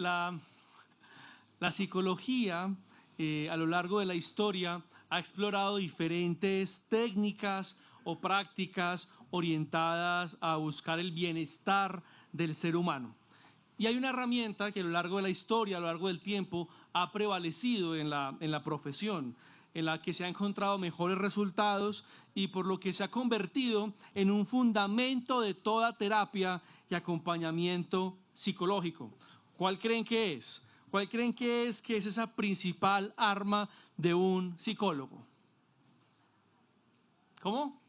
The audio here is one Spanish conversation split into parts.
La, la psicología a lo largo de la historia ha explorado diferentes técnicas o prácticas orientadas a buscar el bienestar del ser humano. Y hay una herramienta que a lo largo de la historia, a lo largo del tiempo, ha prevalecido en la profesión, en la que se han encontrado mejores resultados y por lo que se ha convertido en un fundamento de toda terapia y acompañamiento psicológico. ¿Cuál creen que es? ¿Cuál creen que es esa principal arma de un psicólogo? ¿Cómo?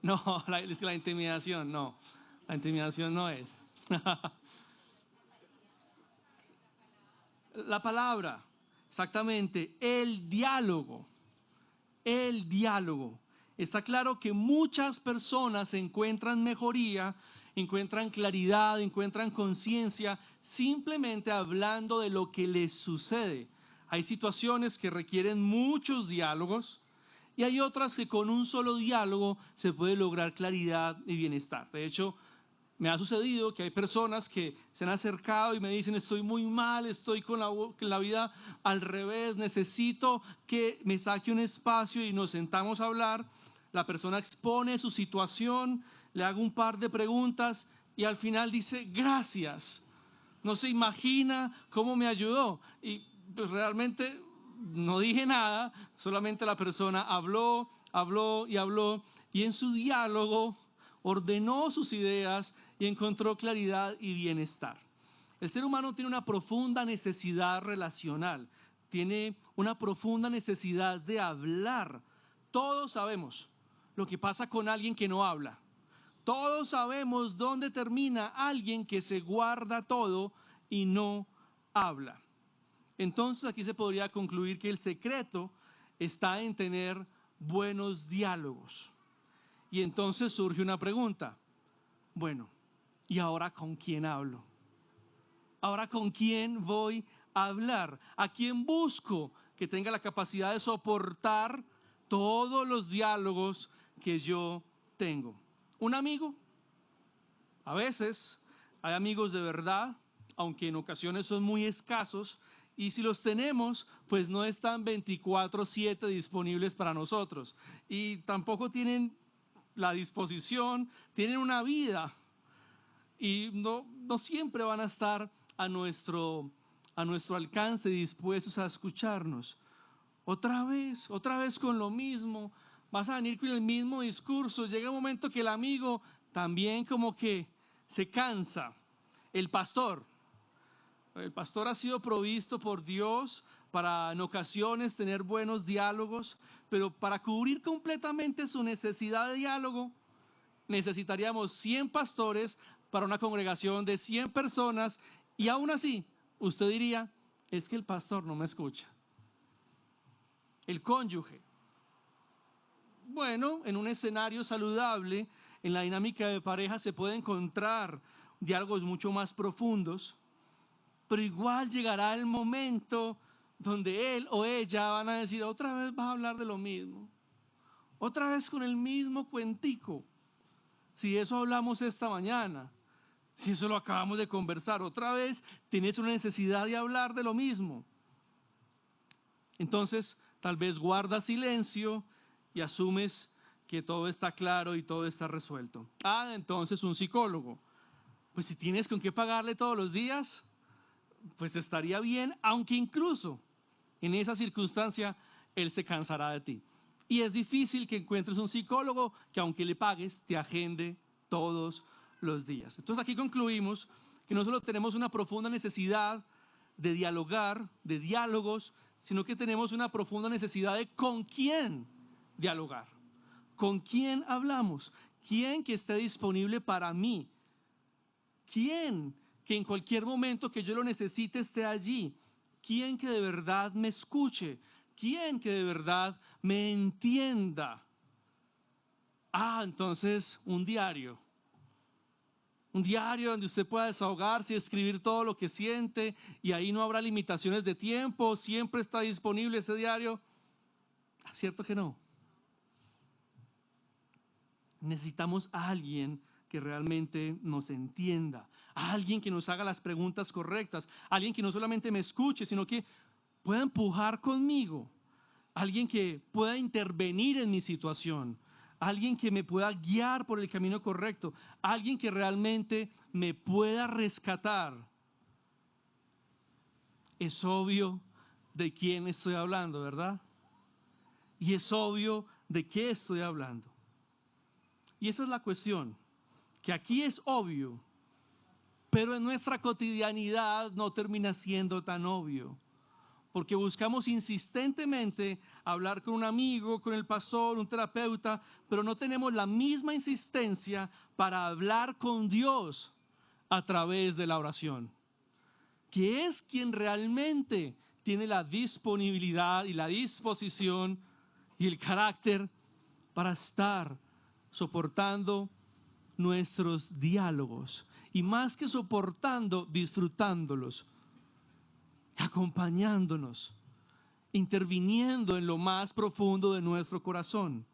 No, es que la intimidación no. La intimidación no es. La palabra, exactamente, el diálogo. El diálogo. Está claro que muchas personas encuentran mejoría, encuentran claridad, encuentran conciencia simplemente hablando de lo que les sucede. Hay situaciones que requieren muchos diálogos y hay otras que con un solo diálogo se puede lograr claridad y bienestar. De hecho, me ha sucedido que hay personas que se han acercado y me dicen: estoy muy mal, estoy con la vida al revés, necesito que me saque un espacio y nos sentamos a hablar. La persona expone su situación, le hago un par de preguntas y al final dice: gracias, no se imagina cómo me ayudó. Y pues realmente no dije nada, solamente la persona habló y en su diálogo ordenó sus ideas y encontró claridad y bienestar. El ser humano tiene una profunda necesidad relacional, tiene una profunda necesidad de hablar. Todos sabemos lo que pasa con alguien que no habla. Todos sabemos dónde termina alguien que se guarda todo y no habla. Entonces aquí se podría concluir que el secreto está en tener buenos diálogos. Y entonces surge una pregunta: bueno, ¿y ahora con quién hablo? ¿Ahora con quién voy a hablar? ¿A quién busco que tenga la capacidad de soportar todos los diálogos que yo tengo? ¿Un amigo? A veces hay amigos de verdad, aunque en ocasiones son muy escasos, y si los tenemos, pues no están 24/7 disponibles para nosotros. Y tampoco tienen la disposición, tienen una vida y no siempre van a estar a nuestro alcance, dispuestos a escucharnos. Otra vez con lo mismo, vas a venir con el mismo discurso. Llega un momento que el amigo también como que se cansa. El pastor ha sido provisto por Dios para en ocasiones tener buenos diálogos, pero para cubrir completamente su necesidad de diálogo, necesitaríamos 100 pastores para una congregación de 100 personas y aún así, usted diría: es que el pastor no me escucha. El cónyuge. Bueno, en un escenario saludable, en la dinámica de pareja se puede encontrar diálogos mucho más profundos, pero igual llegará el momento donde él o ella van a decir: otra vez vas a hablar de lo mismo, otra vez con el mismo cuentico. Si eso hablamos esta mañana, si eso lo acabamos de conversar, otra vez tienes una necesidad de hablar de lo mismo. Entonces, tal vez guardas silencio y asumes que todo está claro y todo está resuelto. Entonces un psicólogo. Pues si tienes con qué pagarle todos los días, pues estaría bien, aunque incluso en esa circunstancia él se cansará de ti. Y es difícil que encuentres un psicólogo que, aunque le pagues, te agende todos los días. Entonces aquí concluimos que no solo tenemos una profunda necesidad de dialogar, de diálogos, sino que tenemos una profunda necesidad de con quién dialogar, con quién hablamos, quién que esté disponible para mí, quién que en cualquier momento que yo lo necesite esté allí, quién que de verdad me escuche, quién que de verdad me entienda. Entonces un diario donde usted pueda desahogarse y escribir todo lo que siente, y ahí no habrá limitaciones de tiempo, siempre está disponible ese diario. ¿Cierto que no? Necesitamos a alguien que realmente nos entienda, alguien que nos haga las preguntas correctas, alguien que no solamente me escuche, sino que pueda empujar conmigo, alguien que pueda intervenir en mi situación, alguien que me pueda guiar por el camino correcto, alguien que realmente me pueda rescatar. Es obvio de quién estoy hablando, ¿verdad? Y es obvio de qué estoy hablando. Y esa es la cuestión, que aquí es obvio, pero en nuestra cotidianidad no termina siendo tan obvio. Porque buscamos insistentemente hablar con un amigo, con el pastor, un terapeuta, pero no tenemos la misma insistencia para hablar con Dios a través de la oración, que es quien realmente tiene la disponibilidad y la disposición y el carácter para estar soportando nuestros diálogos, y más que soportando, disfrutándolos, acompañándonos, interviniendo en lo más profundo de nuestro corazón.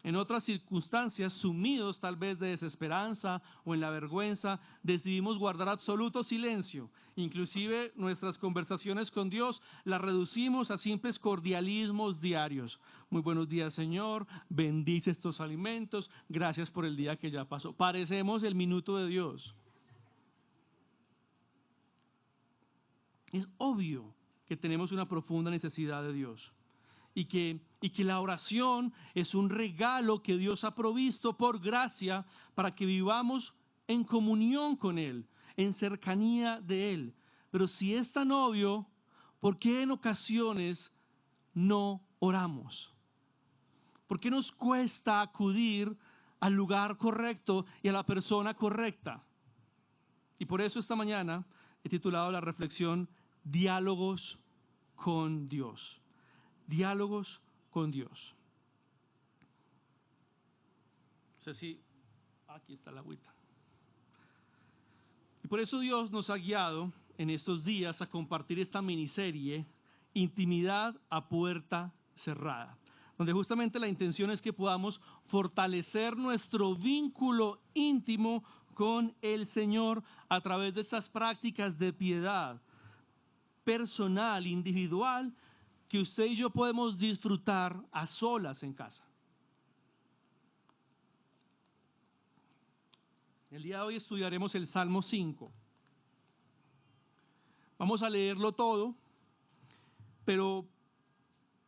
En otras circunstancias, sumidos tal vez de desesperanza o en la vergüenza, decidimos guardar absoluto silencio. Inclusive nuestras conversaciones con Dios las reducimos a simples cordialismos diarios. Muy buenos días, Señor, bendice estos alimentos, gracias por el día que ya pasó. Parecemos el minuto de Dios. Es obvio que tenemos una profunda necesidad de Dios. Y que la oración es un regalo que Dios ha provisto por gracia para que vivamos en comunión con Él, en cercanía de Él. Pero si es tan obvio, ¿por qué en ocasiones no oramos? ¿Por qué nos cuesta acudir al lugar correcto y a la persona correcta? Y por eso esta mañana he titulado la reflexión Diálogos con Dios. Diálogos con Dios. No sé si aquí está la agüita. Y por eso Dios nos ha guiado en estos días a compartir esta miniserie Intimidad a puerta cerrada, donde justamente la intención es que podamos fortalecer nuestro vínculo íntimo con el Señor a través de estas prácticas de piedad personal, individual, que usted y yo podemos disfrutar a solas en casa. El día de hoy estudiaremos el Salmo 5. Vamos a leerlo todo, pero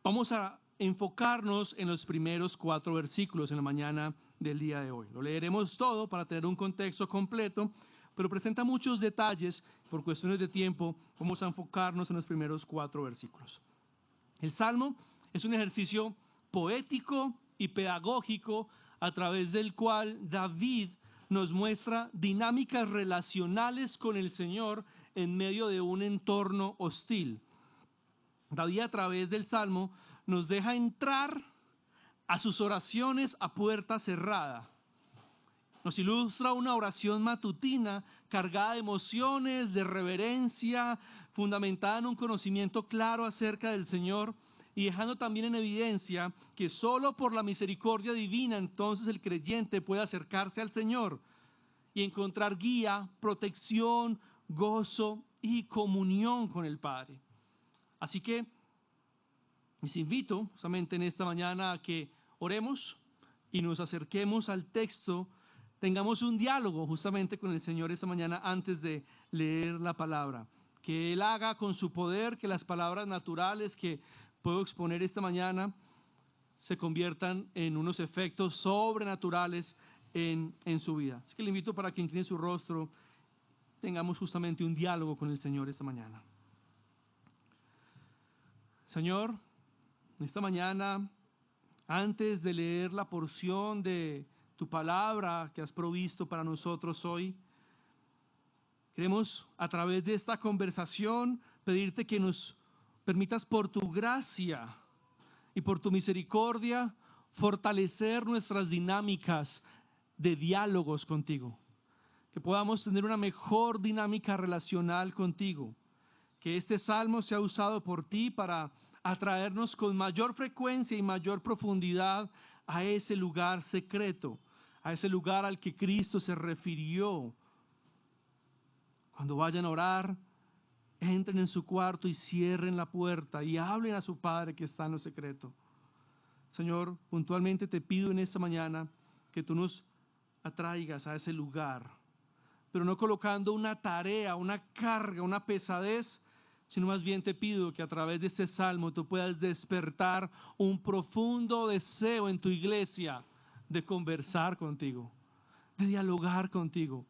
vamos a enfocarnos en los primeros 4 versículos en la mañana del día de hoy. Lo leeremos todo para tener un contexto completo, pero presenta muchos detalles. Por cuestiones de tiempo, vamos a enfocarnos en los primeros 4 versículos. El Salmo es un ejercicio poético y pedagógico a través del cual David nos muestra dinámicas relacionales con el Señor en medio de un entorno hostil. David a través del Salmo nos deja entrar a sus oraciones a puerta cerrada. Nos ilustra una oración matutina cargada de emociones, de reverencia, fundamentada en un conocimiento claro acerca del Señor y dejando también en evidencia que solo por la misericordia divina entonces el creyente puede acercarse al Señor y encontrar guía, protección, gozo y comunión con el Padre. Así que les invito justamente en esta mañana a que oremos y nos acerquemos al texto, tengamos un diálogo justamente con el Señor esta mañana antes de leer la palabra. Que Él haga con su poder que las palabras naturales que puedo exponer esta mañana se conviertan en unos efectos sobrenaturales en su vida. Así que le invito para que incline su rostro, tengamos justamente un diálogo con el Señor esta mañana. Señor, esta mañana, antes de leer la porción de tu palabra que has provisto para nosotros hoy, queremos a través de esta conversación pedirte que nos permitas por tu gracia y por tu misericordia fortalecer nuestras dinámicas de diálogos contigo, que podamos tener una mejor dinámica relacional contigo, que este salmo sea usado por ti para atraernos con mayor frecuencia y mayor profundidad a ese lugar secreto, a ese lugar al que Cristo se refirió. Cuando vayan a orar, entren en su cuarto y cierren la puerta y hablen a su Padre que está en lo secreto. Señor, puntualmente te pido en esta mañana que tú nos atraigas a ese lugar, pero no colocando una tarea, una carga, una pesadez, sino más bien te pido que a través de este salmo tú puedas despertar un profundo deseo en tu iglesia de conversar contigo, de dialogar contigo,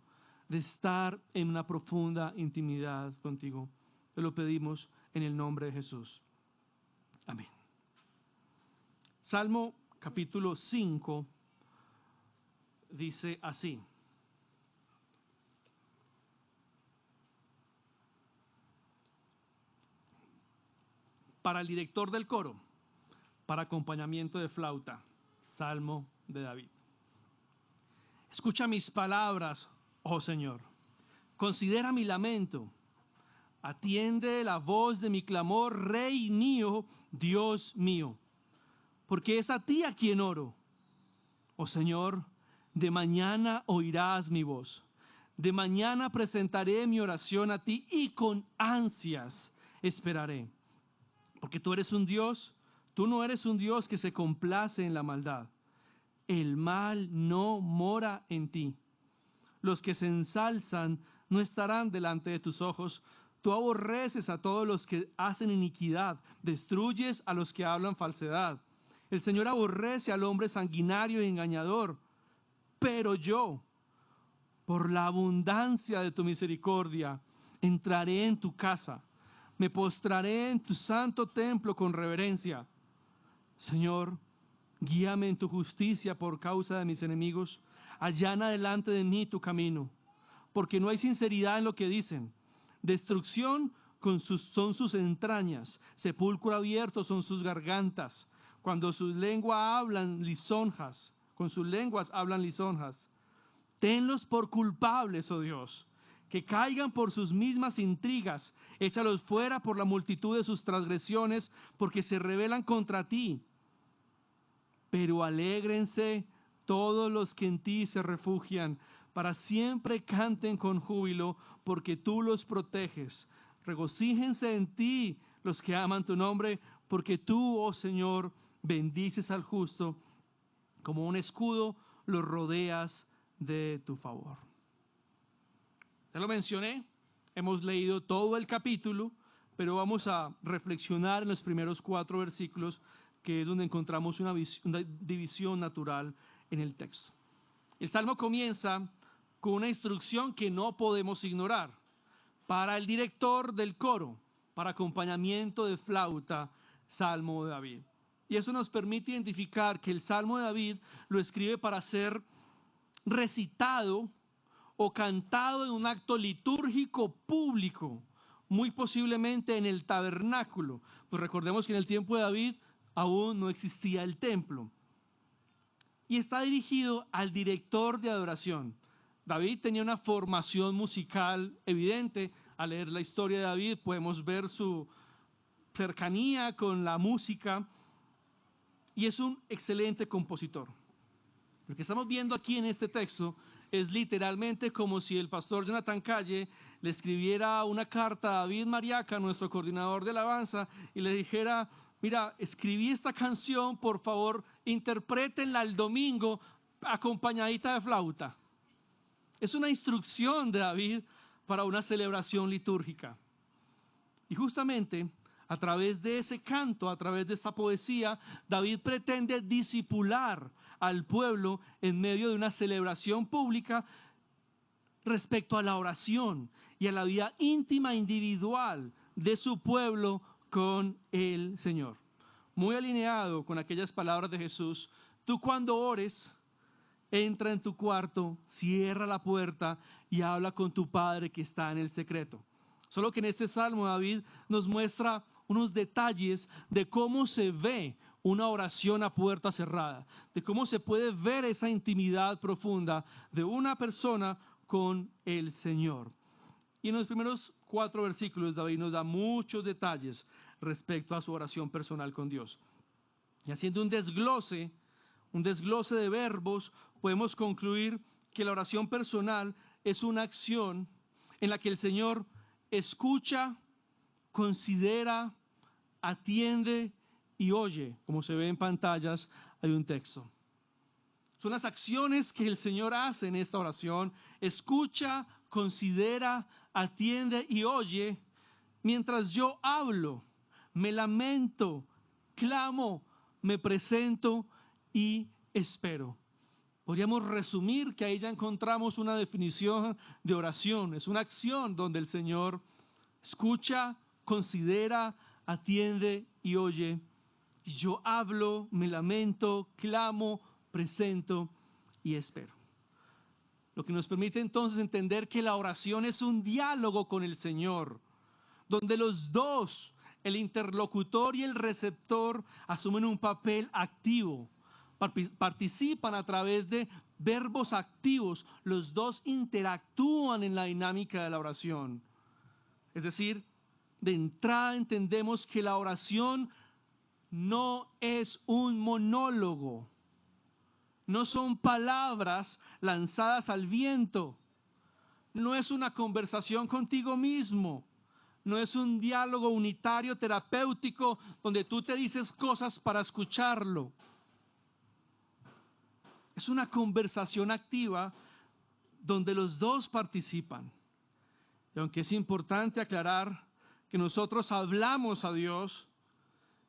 de estar en una profunda intimidad contigo. Te lo pedimos en el nombre de Jesús. Amén. Salmo capítulo 5 dice así. Para el director del coro, para acompañamiento de flauta, Salmo de David. Escucha mis palabras, oh Señor. Considera mi lamento. Atiende la voz de mi clamor, Rey mío, Dios mío. Porque es a ti a quien oro. Oh Señor, de mañana oirás mi voz. De mañana presentaré mi oración a ti y con ansias esperaré. Porque tú eres un Dios, tú no eres un Dios que se complace en la maldad. El mal no mora en ti. Los que se ensalzan no estarán delante de tus ojos. Tú aborreces a todos los que hacen iniquidad, destruyes a los que hablan falsedad. El Señor aborrece al hombre sanguinario y engañador. Pero yo, por la abundancia de tu misericordia, entraré en tu casa. Me postraré en tu santo templo con reverencia. Señor, guíame en tu justicia por causa de mis enemigos. Allana delante de mí tu camino, porque no hay sinceridad en lo que dicen. Destrucción son sus entrañas, sepulcro abierto son sus gargantas. Cuando sus lenguas hablan lisonjas, con sus lenguas hablan lisonjas. Tenlos por culpables, oh Dios, que caigan por sus mismas intrigas. Échalos fuera por la multitud de sus transgresiones, porque se rebelan contra ti. Pero alégrense todos los que en ti se refugian, para siempre canten con júbilo, porque tú los proteges. Regocíjense en ti los que aman tu nombre, porque tú, oh Señor, bendices al justo, como un escudo los rodeas de tu favor. Ya lo mencioné, hemos leído todo el capítulo, pero vamos a reflexionar en los primeros 4 versículos, que es donde encontramos una división natural en el texto. El Salmo comienza con una instrucción que no podemos ignorar. Para el director del coro, para acompañamiento de flauta, Salmo de David. Y eso nos permite identificar que el Salmo de David lo escribe para ser recitado o cantado en un acto litúrgico público, muy posiblemente en el tabernáculo. Pues recordemos que en el tiempo de David aún no existía el templo. Y está dirigido al director de adoración. David tenía una formación musical evidente. Al leer la historia de David podemos ver su cercanía con la música y es un excelente compositor. Lo que estamos viendo aquí en este texto es literalmente como si el pastor Jonathan Calle le escribiera una carta a David Mariaca, nuestro coordinador de alabanza, y le dijera: mira, escribí esta canción, por favor, interprétenla el domingo acompañadita de flauta. Es una instrucción de David para una celebración litúrgica. Y justamente a través de ese canto, a través de esa poesía, David pretende discipular al pueblo en medio de una celebración pública respecto a la oración y a la vida íntima individual de su pueblo con el Señor. Muy alineado con aquellas palabras de Jesús: tú cuando ores, entra en tu cuarto, cierra la puerta y habla con tu Padre que está en el secreto. Solo que en este salmo David nos muestra unos detalles de cómo se ve una oración a puerta cerrada, de cómo se puede ver esa intimidad profunda de una persona con el Señor. Y en los primeros 4 versículos David nos da muchos detalles respecto a su oración personal con Dios. Y haciendo un desglose de verbos, podemos concluir que la oración personal es una acción en la que el Señor escucha, considera, atiende y oye. Como se ve en pantallas, hay un texto. Son las acciones que el Señor hace en esta oración. Escucha, considera, atiende y oye. Mientras yo hablo, me lamento, clamo, me presento y espero. Podríamos resumir que ahí ya encontramos una definición de oración. Es una acción donde el Señor escucha, considera, atiende y oye. Y yo hablo, me lamento, clamo, presento y espero. Lo que nos permite entonces entender que la oración es un diálogo con el Señor, donde los dos, el interlocutor y el receptor, asumen un papel activo, participan a través de verbos activos, los dos interactúan en la dinámica de la oración. Es decir, de entrada entendemos que la oración no es un monólogo, no son palabras lanzadas al viento, no es una conversación contigo mismo, no es un diálogo unitario terapéutico donde tú te dices cosas para escucharlo. Es una conversación activa donde los dos participan. Y aunque es importante aclarar que nosotros hablamos a Dios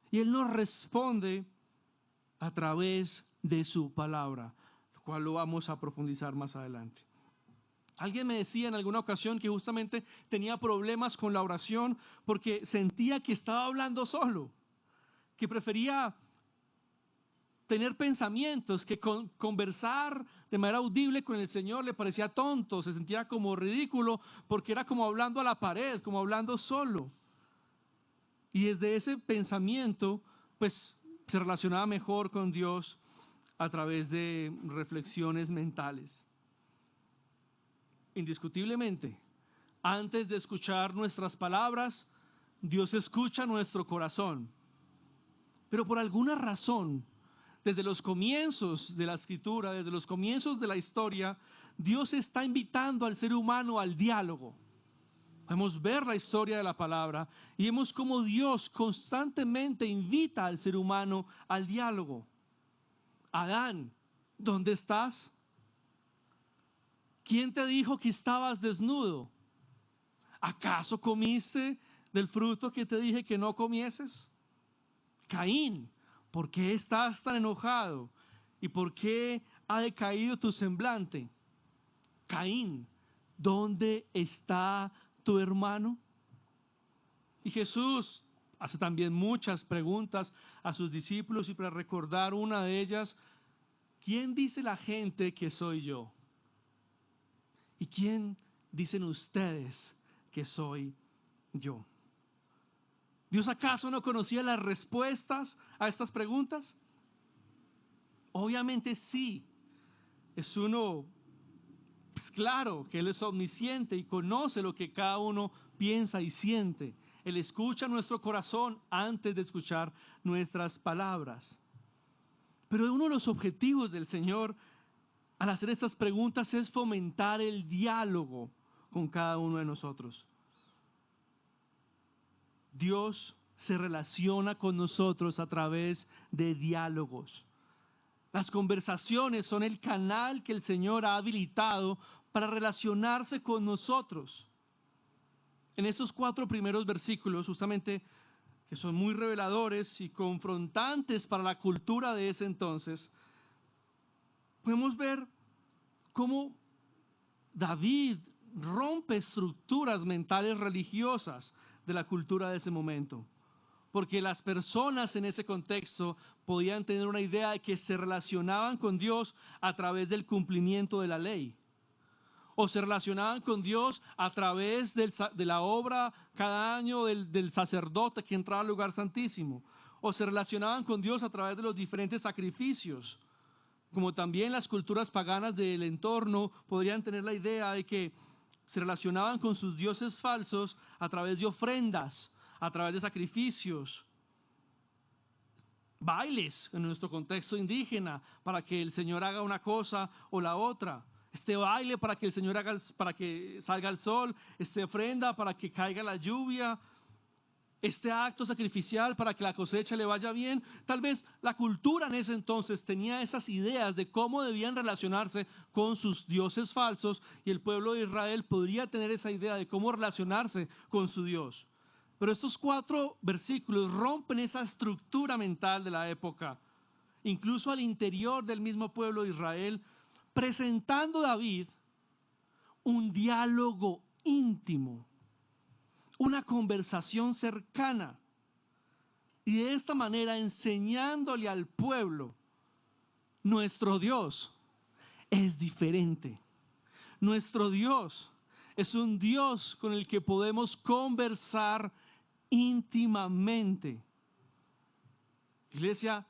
y Él nos responde a través de su palabra, lo cual lo vamos a profundizar más adelante. Alguien me decía en alguna ocasión que justamente tenía problemas con la oración porque sentía que estaba hablando solo, que prefería tener pensamientos, que conversar de manera audible con el Señor le parecía tonto, se sentía como ridículo porque era como hablando a la pared, como hablando solo. Y desde ese pensamiento, pues se relacionaba mejor con Dios a través de reflexiones mentales. Indiscutiblemente, antes de escuchar nuestras palabras, Dios escucha nuestro corazón. Pero por alguna razón, desde los comienzos de la Escritura, desde los comienzos de la historia, Dios está invitando al ser humano al diálogo. Podemos ver la historia de la palabra y vemos cómo Dios constantemente invita al ser humano al diálogo. Adán, ¿dónde estás? ¿Quién te dijo que estabas desnudo? ¿Acaso comiste del fruto que te dije que no comieses? Caín, ¿por qué estás tan enojado? ¿Y por qué ha decaído tu semblante? Caín, ¿dónde está tu hermano? Y Jesús hace también muchas preguntas a sus discípulos y para recordar una de ellas, ¿quién dice la gente que soy yo? ¿Y quién dicen ustedes que soy yo? ¿Dios acaso no conocía las respuestas a estas preguntas? Obviamente sí. Es uno, pues claro, que Él es omnisciente y conoce lo que cada uno piensa y siente. Él escucha nuestro corazón antes de escuchar nuestras palabras. Pero uno de los objetivos del Señor al hacer estas preguntas es fomentar el diálogo con cada uno de nosotros. Dios se relaciona con nosotros a través de diálogos. Las conversaciones son el canal que el Señor ha habilitado para relacionarse con nosotros. En estos 4 primeros versículos, justamente, que son muy reveladores y confrontantes para la cultura de ese entonces, podemos ver cómo David rompe estructuras mentales religiosas de la cultura de ese momento. Porque las personas en ese contexto podían tener una idea de que se relacionaban con Dios a través del cumplimiento de la ley. O se relacionaban con Dios a través de la obra cada año del sacerdote que entraba al lugar santísimo. O se relacionaban con Dios a través de los diferentes sacrificios. Como también las culturas paganas del entorno podrían tener la idea de que se relacionaban con sus dioses falsos a través de ofrendas, a través de sacrificios. bailes en nuestro contexto indígena para que el Señor haga una cosa o la otra. Este baile para que el Señor haga, para que salga el sol, esta ofrenda para que caiga la lluvia, este acto sacrificial para que la cosecha le vaya bien. Tal vez la cultura en ese entonces tenía esas ideas de cómo debían relacionarse con sus dioses falsos, y el pueblo de Israel podría tener esa idea de cómo relacionarse con su Dios. Pero estos 4 versículos rompen esa estructura mental de la época, incluso al interior del mismo pueblo de Israel, presentando a David un diálogo íntimo, una conversación cercana, y de esta manera enseñándole al pueblo: nuestro Dios es diferente. Nuestro Dios es un Dios con el que podemos conversar íntimamente. Iglesia,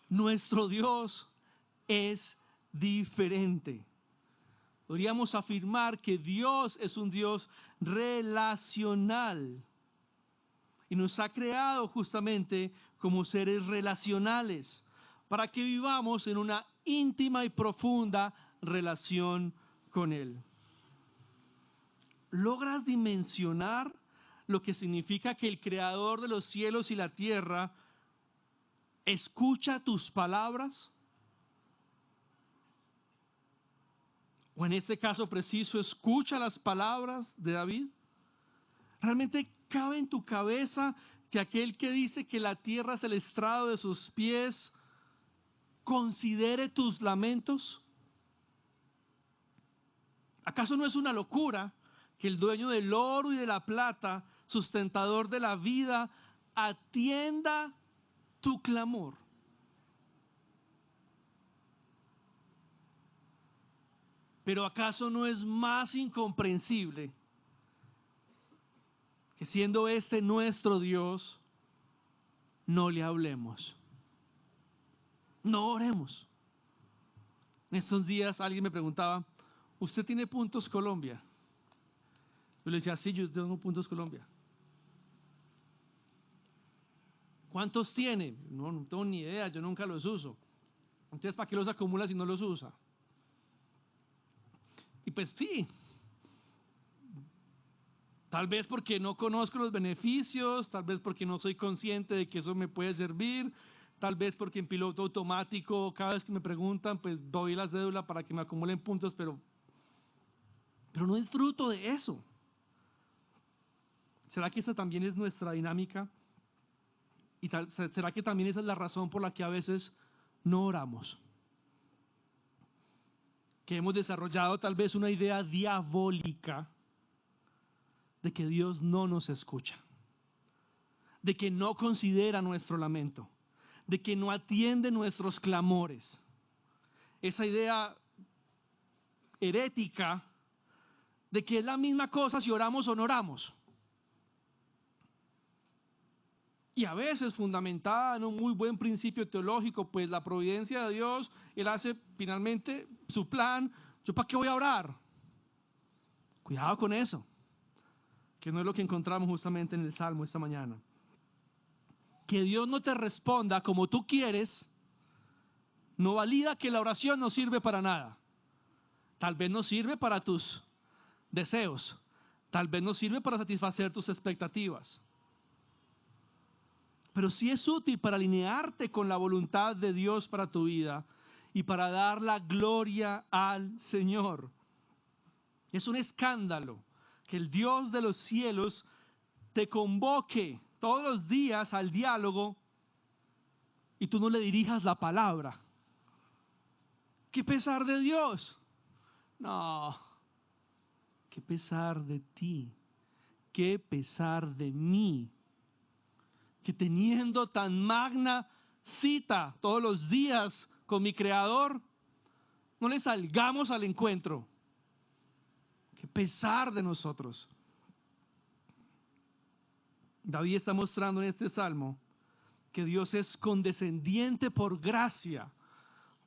nuestro Dios es diferente. Podríamos afirmar que Dios es un Dios relacional y nos ha creado justamente como seres relacionales para que vivamos en una íntima y profunda relación con Él. ¿Logras dimensionar lo que significa que el Creador de los cielos y la tierra escucha tus palabras? O en este caso preciso, escucha las palabras de David. ¿Realmente cabe en tu cabeza que aquel que dice que la tierra es el estrado de sus pies considere tus lamentos? ¿Acaso no es una locura que el dueño del oro y de la plata, sustentador de la vida, atienda tu clamor? Pero ¿acaso no es más incomprensible que, siendo este nuestro Dios, no le hablemos, no oremos? En estos días alguien me preguntaba: ¿usted tiene Puntos Colombia? Yo le decía: sí, yo tengo Puntos Colombia. ¿Cuántos tiene? No tengo ni idea, yo nunca los uso. Entonces, ¿para qué los acumula si no los usa? Y pues sí, tal vez porque no conozco los beneficios, tal vez porque no soy consciente de que eso me puede servir, tal vez porque en piloto automático cada vez que me preguntan pues doy la cédula para que me acumulen puntos, pero no disfruto de eso. ¿Será que esa también es nuestra dinámica? ¿Y será que también esa es la razón por la que a veces no oramos? Que hemos desarrollado tal vez una idea diabólica de que Dios no nos escucha, de que no considera nuestro lamento, de que no atiende nuestros clamores. Esa idea herética de que es la misma cosa si oramos o no oramos. Y a veces fundamentada en un muy buen principio teológico, pues la providencia de Dios, Él hace finalmente su plan. ¿Yo para qué voy a orar? Cuidado con eso, que no es lo que encontramos justamente en el Salmo esta mañana. Que Dios no te responda como tú quieres no valida que la oración no sirve para nada. Tal vez no sirve para tus deseos, tal vez no sirve para satisfacer tus expectativas, pero sí es útil para alinearte con la voluntad de Dios para tu vida y para dar la gloria al Señor. Es un escándalo que el Dios de los cielos te convoque todos los días al diálogo y tú no le dirijas la palabra. ¡Qué pesar de Dios! No, qué pesar de ti, qué pesar de mí, que teniendo tan magna cita todos los días con mi Creador, no le salgamos al encuentro. Qué pesar de nosotros. David está mostrando en este salmo que Dios es condescendiente por gracia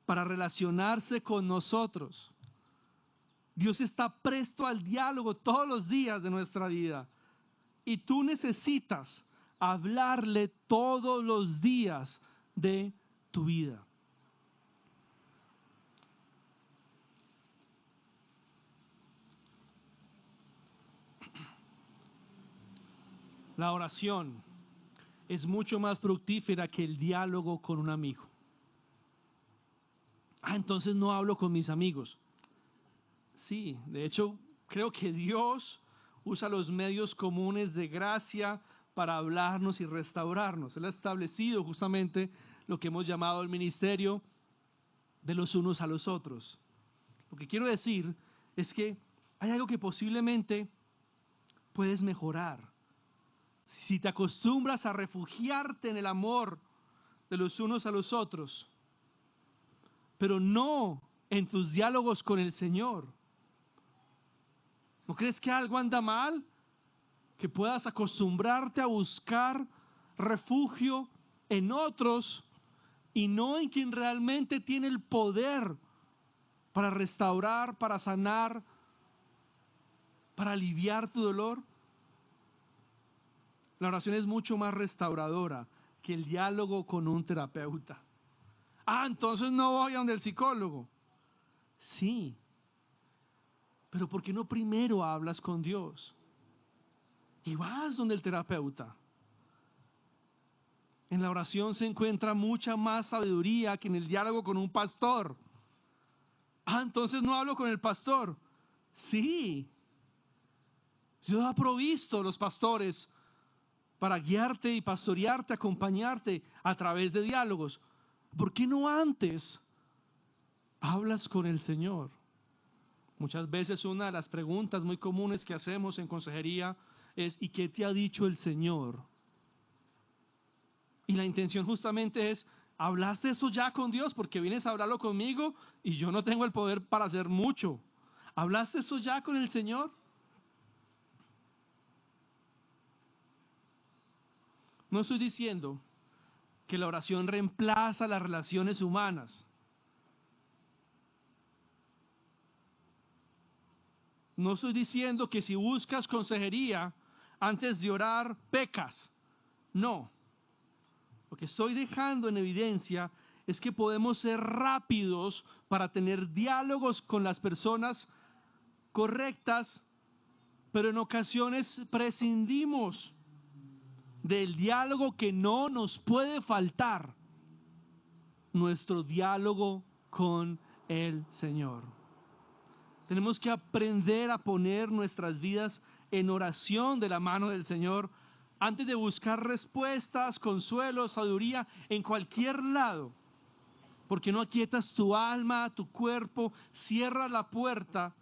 para relacionarse con nosotros. Dios está presto al diálogo todos los días de nuestra vida. Y tú necesitas hablarle todos los días de tu vida. La oración es mucho más fructífera que el diálogo con un amigo. Entonces no hablo con mis amigos. Sí, de hecho, creo que Dios usa los medios comunes de gracia para hablarnos y restaurarnos. Él ha establecido justamente lo que hemos llamado el ministerio de los unos a los otros. Lo que quiero decir es que hay algo que posiblemente puedes mejorar. Si te acostumbras a refugiarte en el amor de los unos a los otros, pero no en tus diálogos con el Señor. ¿No crees que algo anda mal? Que puedas acostumbrarte a buscar refugio en otros y no en quien realmente tiene el poder para restaurar, para sanar, para aliviar tu dolor. La oración es mucho más restauradora que el diálogo con un terapeuta. Entonces no voy a donde el psicólogo. Sí, pero ¿por qué no primero hablas con Dios? Y vas donde el terapeuta. En la oración se encuentra mucha más sabiduría que en el diálogo con un pastor. Entonces no hablo con el pastor. Sí, Dios ha provisto los pastores para guiarte y pastorearte, acompañarte a través de diálogos. ¿Por qué no antes hablas con el Señor? Muchas veces una de las preguntas muy comunes que hacemos en consejería es: ¿y qué te ha dicho el Señor? Y la intención justamente es: ¿hablaste esto ya con Dios? Porque vienes a hablarlo conmigo y yo no tengo el poder para hacer mucho. ¿Hablaste esto ya con el Señor? No estoy diciendo que la oración reemplaza las relaciones humanas. No estoy diciendo que si buscas consejería antes de orar, pecas. No. Lo que estoy dejando en evidencia es que podemos ser rápidos para tener diálogos con las personas correctas, pero en ocasiones prescindimos del diálogo que no nos puede faltar: nuestro diálogo con el Señor. Tenemos que aprender a poner nuestras vidas en oración de la mano del Señor antes de buscar respuestas, consuelo, sabiduría en cualquier lado. Porque no aquietas tu alma, tu cuerpo, cierras la puerta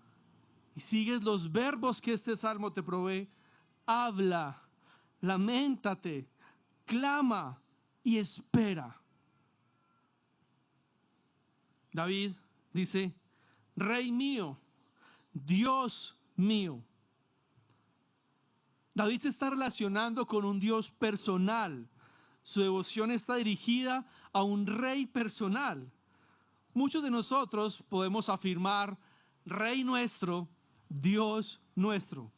y sigues los verbos que este salmo te provee. Habla, lamentate, clama y espera. David dice: Rey mío, Dios mío. David se está relacionando con un Dios personal. Su devoción está dirigida a un rey personal. Muchos de nosotros podemos afirmar: Rey nuestro, Dios nuestro.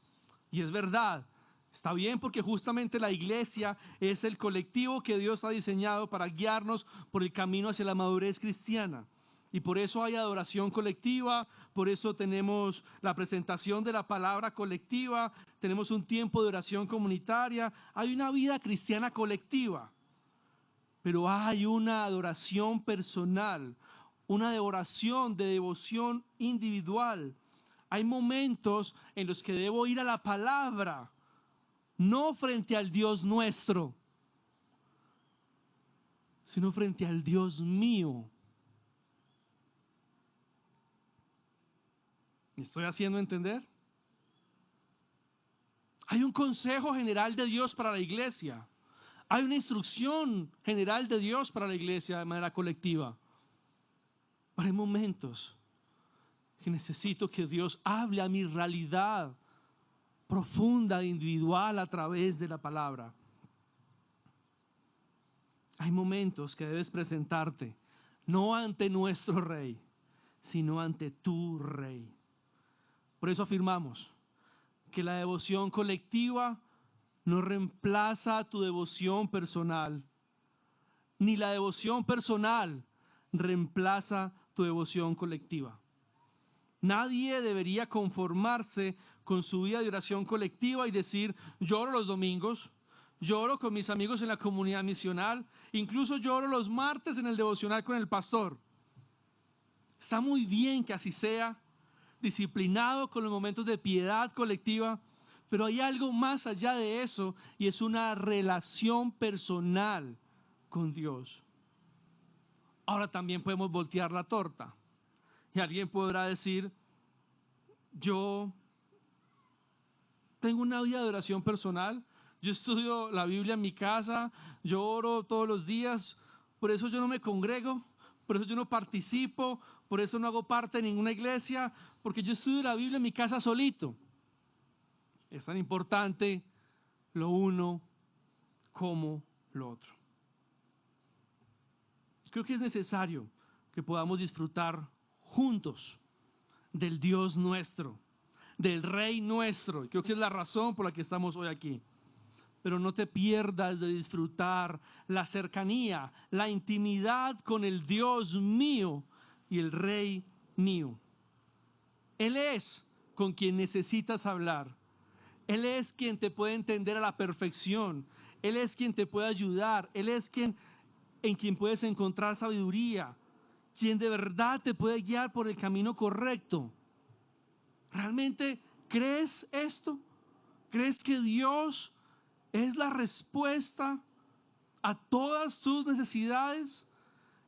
Y es verdad, está bien, porque justamente la iglesia es el colectivo que Dios ha diseñado para guiarnos por el camino hacia la madurez cristiana. Y por eso hay adoración colectiva, por eso tenemos la presentación de la palabra colectiva, tenemos un tiempo de oración comunitaria, hay una vida cristiana colectiva. Pero hay una adoración personal, una oración de devoción individual. Hay momentos en los que debo ir a la palabra, no frente al Dios nuestro, sino frente al Dios mío. ¿Me estoy haciendo entender? Hay un consejo general de Dios para la iglesia. Hay una instrucción general de Dios para la iglesia de manera colectiva. Pero hay momentos que necesito que Dios hable a mi realidad profunda e individual a través de la palabra. Hay momentos que debes presentarte no ante nuestro Rey, sino ante tu Rey. Por eso afirmamos que la devoción colectiva no reemplaza tu devoción personal. ni la devoción personal reemplaza tu devoción colectiva. Nadie debería conformarse con su vida de oración colectiva y decir, yo oro los domingos, yo oro con mis amigos en la comunidad misional, incluso yo oro los martes en el devocional con el pastor. Está muy bien que así sea, disciplinado con los momentos de piedad colectiva, pero hay algo más allá de eso y es una relación personal con Dios. Ahora también podemos voltear la torta y alguien podrá decir, yo tengo una vida de oración personal, yo estudio la Biblia en mi casa, yo oro todos los días, por eso yo no me congrego, por eso yo no participo, por eso no hago parte de ninguna iglesia, porque yo estudio la Biblia en mi casa solito. Es tan importante lo uno como lo otro. Creo que es necesario que podamos disfrutar juntos del Dios nuestro, del Rey nuestro. Creo que es la razón por la que estamos hoy aquí. Pero no te pierdas de disfrutar la cercanía, la intimidad con el Dios mío y el Rey mío. Él es con quien necesitas hablar. Él es quien te puede entender a la perfección. Él es quien te puede ayudar. Él es en quien puedes encontrar sabiduría. Quien de verdad te puede guiar por el camino correcto. ¿Realmente crees esto? ¿Crees que Dios es la respuesta a todas tus necesidades?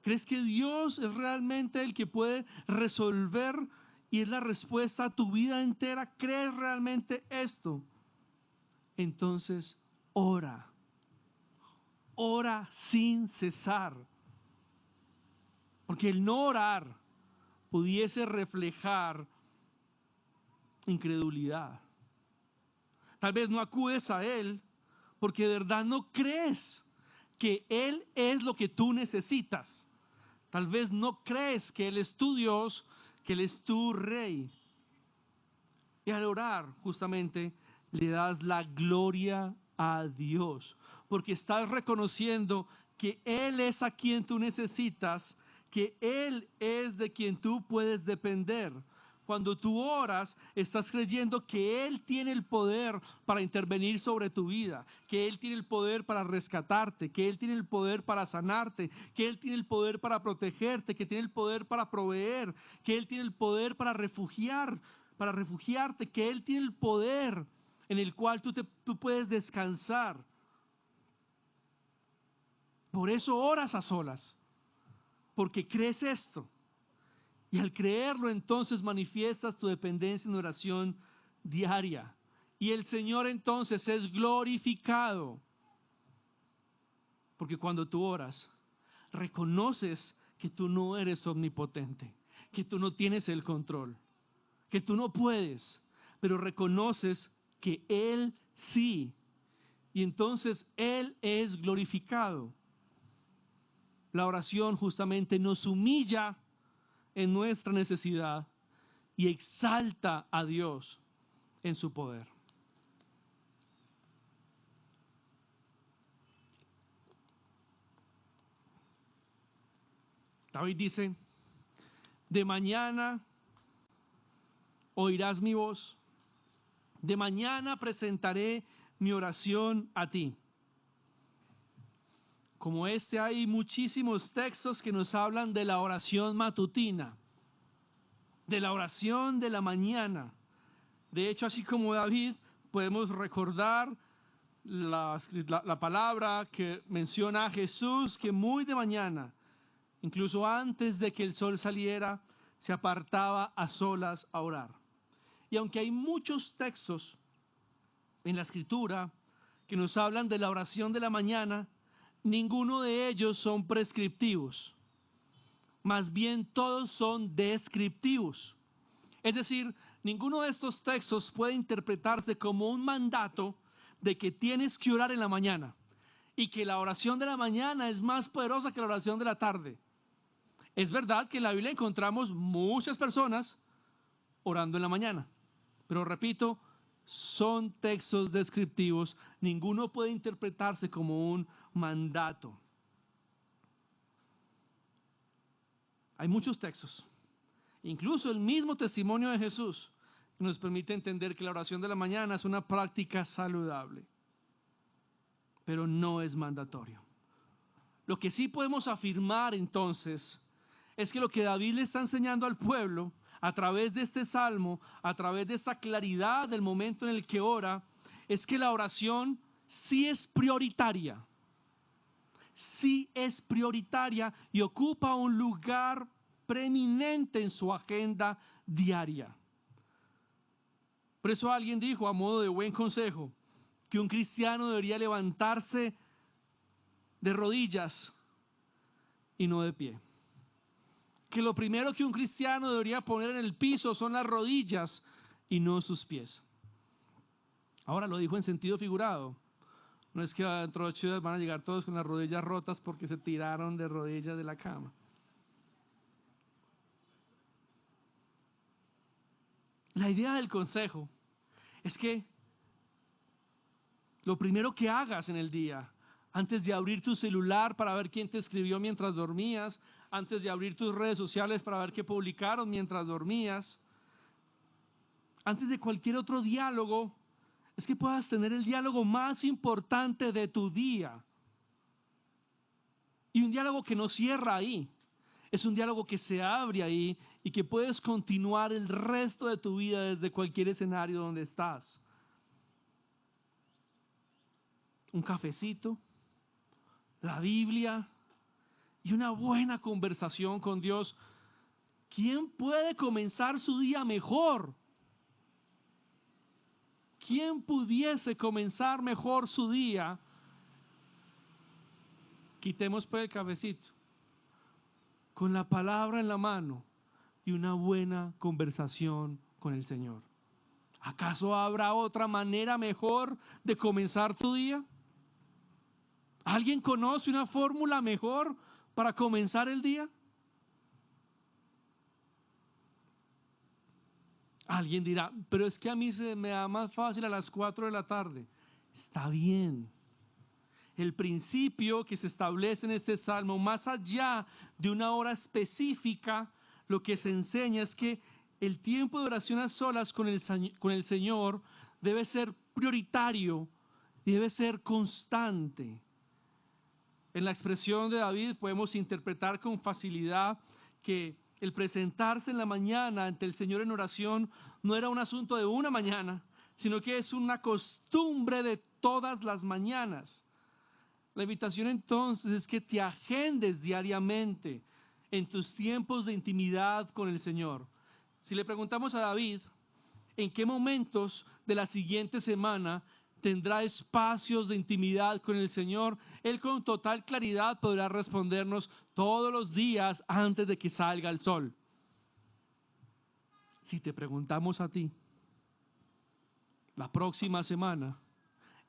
¿Crees que Dios es realmente el que puede resolver y es la respuesta a tu vida entera? ¿Crees realmente esto? Entonces, ora. Ora sin cesar. Porque el no orar pudiese reflejar incredulidad. Tal vez no acudes a Él porque de verdad no crees que Él es lo que tú necesitas. Tal vez no crees que Él es tu Dios, que Él es tu Rey. Y al orar, justamente, le das la gloria a Dios, porque estás reconociendo que Él es a quien tú necesitas, que Él es de quien tú puedes depender. Cuando tú oras, estás creyendo que Él tiene el poder para intervenir sobre tu vida, que Él tiene el poder para rescatarte, que Él tiene el poder para sanarte, que Él tiene el poder para protegerte, que tiene el poder para proveer, que Él tiene el poder para refugiarte, que Él tiene el poder en el cual tú puedes descansar. Por eso oras a solas, porque crees esto. Y al creerlo, entonces manifiestas tu dependencia en oración diaria. Y el Señor entonces es glorificado. Porque cuando tú oras, reconoces que tú no eres omnipotente, que tú no tienes el control, que tú no puedes, pero reconoces que Él sí. Y entonces Él es glorificado. La oración justamente nos humilla en nuestra necesidad y exalta a Dios en su poder. David dice, de mañana oirás mi voz, de mañana presentaré mi oración a ti. Como este hay muchísimos textos que nos hablan de la oración matutina, de la oración de la mañana. De hecho, así como David, podemos recordar la palabra que menciona a Jesús, que muy de mañana, incluso antes de que el sol saliera, se apartaba a solas a orar. Y aunque hay muchos textos en la Escritura que nos hablan de la oración de la mañana, ninguno de ellos son prescriptivos. Más bien todos son descriptivos. Es decir, ninguno de estos textos puede interpretarse como un mandato de que tienes que orar en la mañana y que la oración de la mañana es más poderosa que la oración de la tarde. Es verdad que en la Biblia encontramos muchas personas orando en la mañana, pero repito, son textos descriptivos, ninguno puede interpretarse como un mandato. Hay muchos textos, incluso el mismo testimonio de Jesús, que nos permite entender que la oración de la mañana es una práctica saludable, pero no es mandatorio. Lo que sí podemos afirmar entonces es que lo que David le está enseñando al pueblo a través de este salmo, a través de esta claridad del momento en el que ora, es que la oración sí es prioritaria. Sí es prioritaria y ocupa un lugar preeminente en su agenda diaria. Por eso alguien dijo, a modo de buen consejo, que un cristiano debería levantarse de rodillas y no de pie. Que lo primero que un cristiano debería poner en el piso son las rodillas y no sus pies. Ahora lo dijo en sentido figurado. No es que dentro de 8 días van a llegar todos con las rodillas rotas porque se tiraron de rodillas de la cama. La idea del consejo es que lo primero que hagas en el día, antes de abrir tu celular para ver quién te escribió mientras dormías, antes de abrir tus redes sociales para ver qué publicaron mientras dormías, antes de cualquier otro diálogo, es que puedas tener el diálogo más importante de tu día. Y un diálogo que no cierra ahí, es un diálogo que se abre ahí y que puedes continuar el resto de tu vida desde cualquier escenario donde estás. Un cafecito, la Biblia y una buena conversación con Dios. ¿Quién puede comenzar su día mejor? ¿Quién pudiese comenzar mejor su día? Quitemos pues el cafecito, con la palabra en la mano y una buena conversación con el Señor. ¿Acaso habrá otra manera mejor de comenzar tu día? ¿Alguien conoce una fórmula mejor para comenzar el día? Alguien dirá, pero es que a mí se me da más fácil a las 4 de la tarde. Está bien. El principio que se establece en este salmo, más allá de una hora específica, lo que se enseña es que el tiempo de oración a solas con el Señor debe ser prioritario y debe ser constante. En la expresión de David podemos interpretar con facilidad que el presentarse en la mañana ante el Señor en oración no era un asunto de una mañana, sino que es una costumbre de todas las mañanas. La invitación entonces es que te agendes diariamente en tus tiempos de intimidad con el Señor. Si le preguntamos a David, ¿en qué momentos de la siguiente semana tendrá espacios de intimidad con el Señor? Él con total claridad podrá respondernos todos los días antes de que salga el sol. Si te preguntamos a ti, la próxima semana,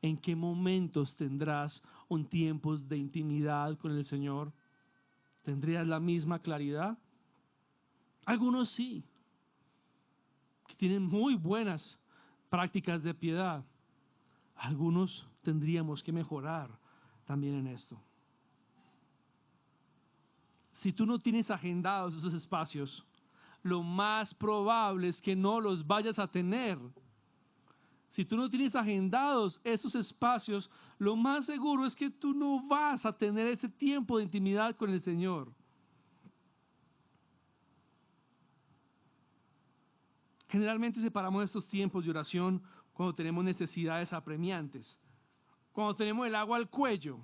¿en qué momentos tendrás un tiempo de intimidad con el Señor? ¿Tendrías la misma claridad? Algunos sí, que tienen muy buenas prácticas de piedad. Algunos tendríamos que mejorar también en esto. Si tú no tienes agendados esos espacios, lo más probable es que no los vayas a tener. Si tú no tienes agendados esos espacios, lo más seguro es que tú no vas a tener ese tiempo de intimidad con el Señor. Generalmente separamos estos tiempos de oración cuando tenemos necesidades apremiantes, cuando tenemos el agua al cuello.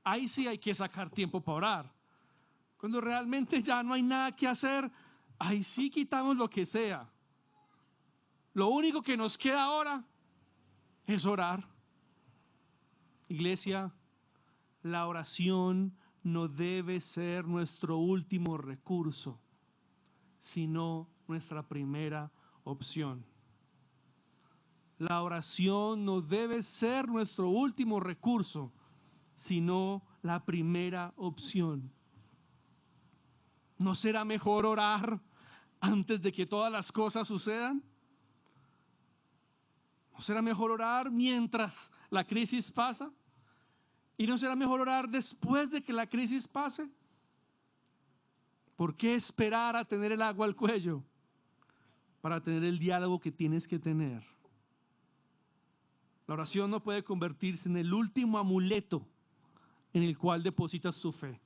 Ahí sí hay que sacar tiempo para orar. Cuando realmente ya no hay nada que hacer, ahí sí quitamos lo que sea. Lo único que nos queda ahora es orar. Iglesia, la oración no debe ser nuestro último recurso, sino nuestra primera opción. La oración no debe ser nuestro último recurso, sino la primera opción. ¿No será mejor orar antes de que todas las cosas sucedan? ¿No será mejor orar mientras la crisis pasa? ¿Y no será mejor orar después de que la crisis pase? ¿Por qué esperar a tener el agua al cuello para tener el diálogo que tienes que tener? La oración no puede convertirse en el último amuleto en el cual depositas tu fe.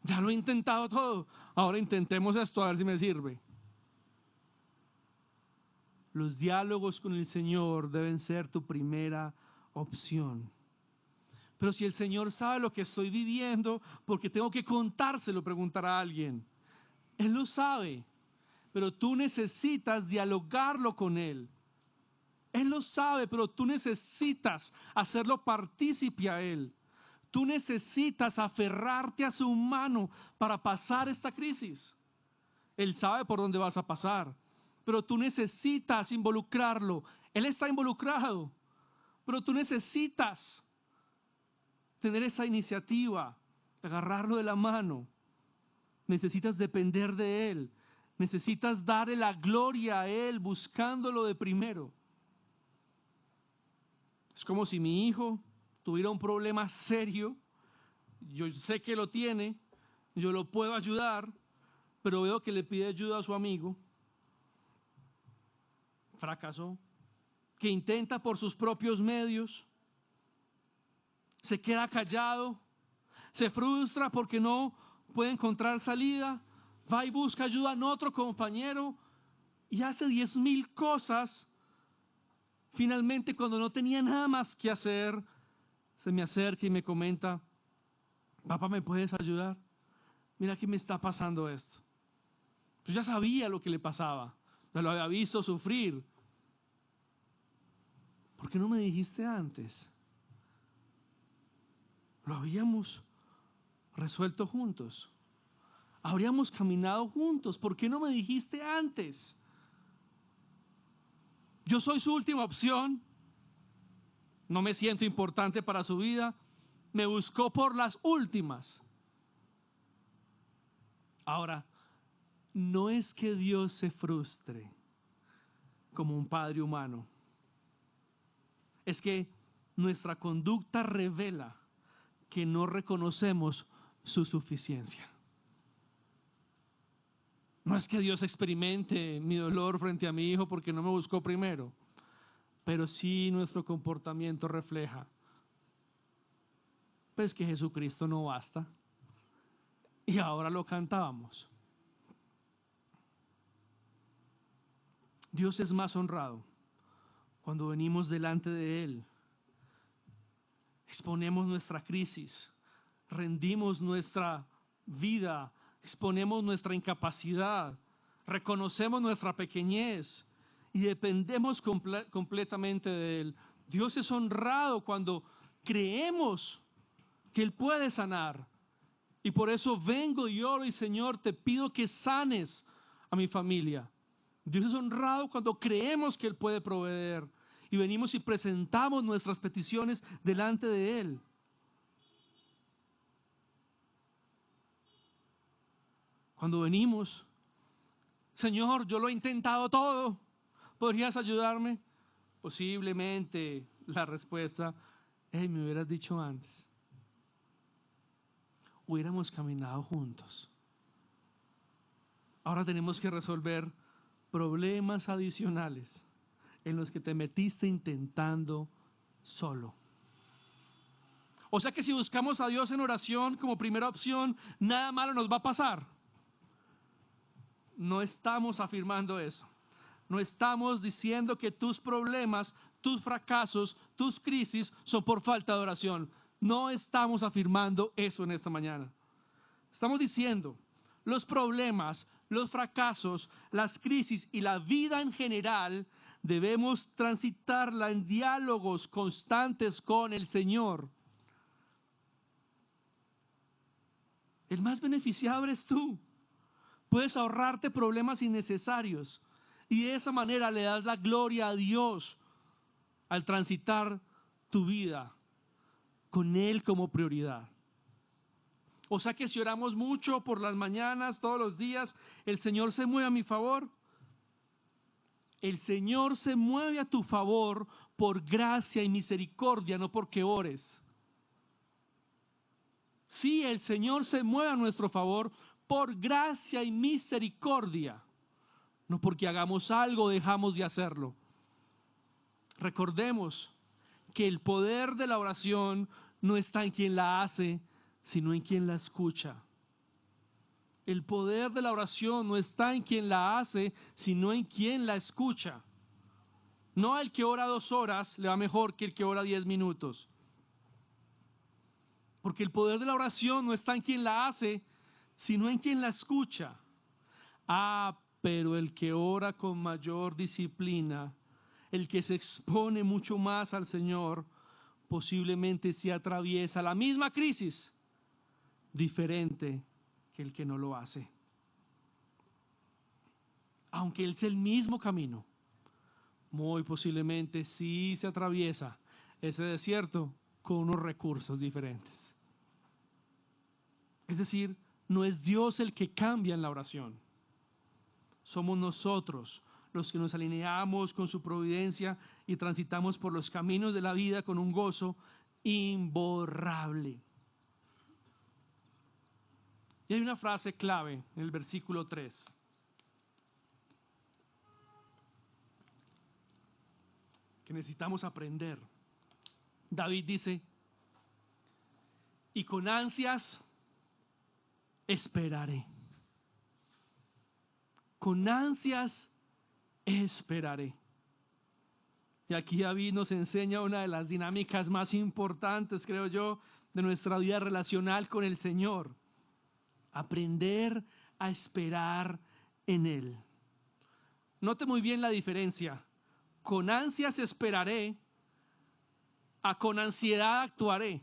Ya lo he intentado todo, ahora intentemos esto a ver si me sirve. Los diálogos con el Señor deben ser tu primera opción. Pero si el Señor sabe lo que estoy viviendo, porque tengo que contárselo, preguntará a alguien. Él lo sabe, pero tú necesitas dialogarlo con Él. Él lo sabe, pero tú necesitas hacerlo partícipe a Él. Tú necesitas aferrarte a su mano para pasar esta crisis. Él sabe por dónde vas a pasar, pero tú necesitas involucrarlo. Él está involucrado, pero tú necesitas tener esa iniciativa, agarrarlo de la mano. Necesitas depender de Él. Necesitas darle la gloria a Él buscándolo de primero. Es como si mi hijo tuviera un problema serio. Yo sé que lo tiene, yo lo puedo ayudar, pero veo que le pide ayuda a su amigo. Fracasó. Que intenta por sus propios medios. Se queda callado. Se frustra porque no puede encontrar salida. Va y busca ayuda en otro compañero y hace 10,000 cosas. Finalmente, cuando no tenía nada más que hacer, se me acerca y me comenta: papá, ¿me puedes ayudar? Mira que me está pasando esto. Yo ya sabía lo que le pasaba, ya lo había visto sufrir. ¿Por qué no me dijiste antes? Lo habíamos resuelto juntos. Habríamos caminado juntos. ¿Por qué no me dijiste antes? Yo soy su última opción. No me siento importante para su vida. Me buscó por las últimas. Ahora, no es que Dios se frustre como un padre humano. Es que nuestra conducta revela que no reconocemos su suficiencia. No es que Dios experimente mi dolor frente a mi hijo porque no me buscó primero, pero sí nuestro comportamiento refleja, pues, que Jesucristo no basta. Y ahora lo cantábamos. Dios es más honrado cuando venimos delante de Él, exponemos nuestra crisis, rendimos nuestra vida, exponemos nuestra incapacidad, reconocemos nuestra pequeñez y dependemos completamente de Él. Dios es honrado cuando creemos que Él puede sanar. Y por eso vengo y oro y Señor, te pido que sanes a mi familia. Dios es honrado cuando creemos que Él puede proveer y venimos y presentamos nuestras peticiones delante de Él. Cuando venimos, Señor, yo lo he intentado todo, ¿podrías ayudarme? Posiblemente la respuesta: hey, me hubieras dicho antes. Hubiéramos caminado juntos. Ahora tenemos que resolver problemas adicionales en los que te metiste intentando solo. O sea que si buscamos a Dios en oración como primera opción, nada malo nos va a pasar. No estamos afirmando eso. No estamos diciendo que tus problemas, tus fracasos, tus crisis son por falta de oración. No estamos afirmando eso en esta mañana. Estamos diciendo: los problemas, los fracasos, las crisis y la vida en general debemos transitarla en diálogos constantes con el Señor. El más beneficiado eres tú. Puedes ahorrarte problemas innecesarios y de esa manera le das la gloria a Dios al transitar tu vida con Él como prioridad. O sea que si oramos mucho por las mañanas, todos los días, el Señor se mueve a mi favor. El Señor se mueve a tu favor por gracia y misericordia, no porque ores. Sí, el Señor se mueve a nuestro favor por gracia y misericordia, no porque hagamos algo dejamos de hacerlo. Recordemos que el poder de la oración no está en quien la hace, sino en quien la escucha. El poder de la oración no está en quien la hace, sino en quien la escucha. No el que ora 2 horas le va mejor que el que ora 10 minutos. Porque el poder de la oración no está en quien la hace, sino en quien la escucha. Pero el que ora con mayor disciplina, el que se expone mucho más al Señor, posiblemente se atraviesa la misma crisis, diferente que el que no lo hace. Aunque es el mismo camino, muy posiblemente sí se atraviesa ese desierto con unos recursos diferentes. Es decir, no es Dios el que cambia en la oración. Somos nosotros los que nos alineamos con su providencia y transitamos por los caminos de la vida con un gozo imborrable. Y hay una frase clave en el versículo 3. Que necesitamos aprender. David dice, y con ansias esperaré. Con ansias esperaré. Y aquí David nos enseña una de las dinámicas más importantes, creo yo, de nuestra vida relacional con el Señor. Aprender a esperar en Él. Note muy bien la diferencia. Con ansias esperaré, a con ansiedad actuaré.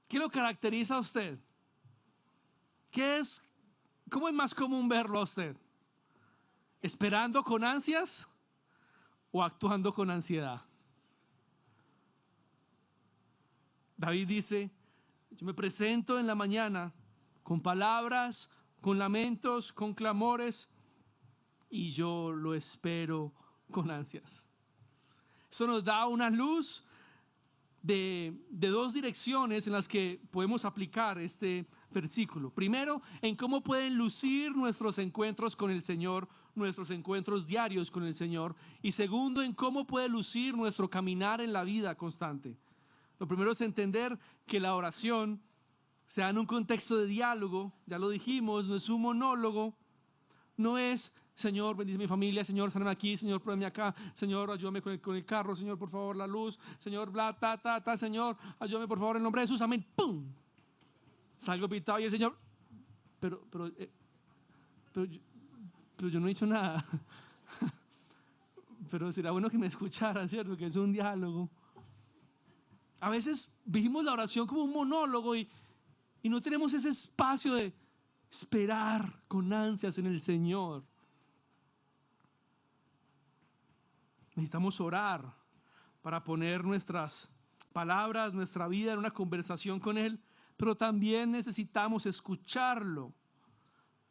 ¿Qué lo caracteriza a usted? ¿Cómo es más común verlo a usted? ¿Esperando con ansias o actuando con ansiedad? David dice, yo me presento en la mañana con palabras, con lamentos, con clamores, y yo lo espero con ansias. Eso nos da una luz de 2 direcciones en las que podemos aplicar este versículo. Primero, en cómo pueden lucir nuestros encuentros con el Señor, nuestros encuentros diarios con el Señor. Y segundo, en cómo puede lucir nuestro caminar en la vida constante. Lo primero es entender que la oración se da en un contexto de diálogo, ya lo dijimos, no es un monólogo, no es Señor, bendice mi familia, Señor, sáname aquí, Señor, pruébame acá, Señor, ayúdame con el carro, Señor, por favor, la luz, Señor, bla, Señor, ayúdame por favor en nombre de Jesús, amén, ¡pum! Salgo pitado y el Señor, pero yo no he hecho nada. Pero será bueno que me escuchara, ¿cierto? Que es un diálogo. A veces vivimos la oración como un monólogo y no tenemos ese espacio de esperar con ansias en el Señor. Necesitamos orar para poner nuestras palabras, nuestra vida en una conversación con Él, pero también necesitamos escucharlo.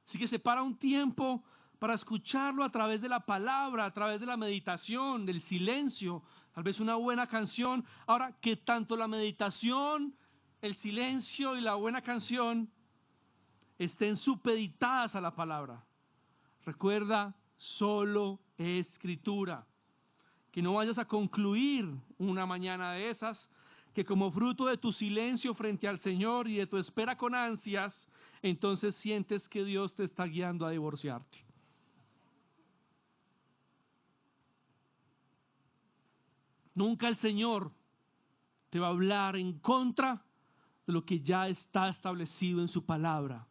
Así que separa un tiempo para escucharlo a través de la palabra, a través de la meditación, del silencio, tal vez una buena canción. Ahora, que tanto la meditación, el silencio y la buena canción estén supeditadas a la palabra. Recuerda, solo escritura. Que no vayas a concluir una mañana de esas, que como fruto de tu silencio frente al Señor y de tu espera con ansias, entonces sientes que Dios te está guiando a divorciarte. Nunca el Señor te va a hablar en contra de lo que ya está establecido en su palabra.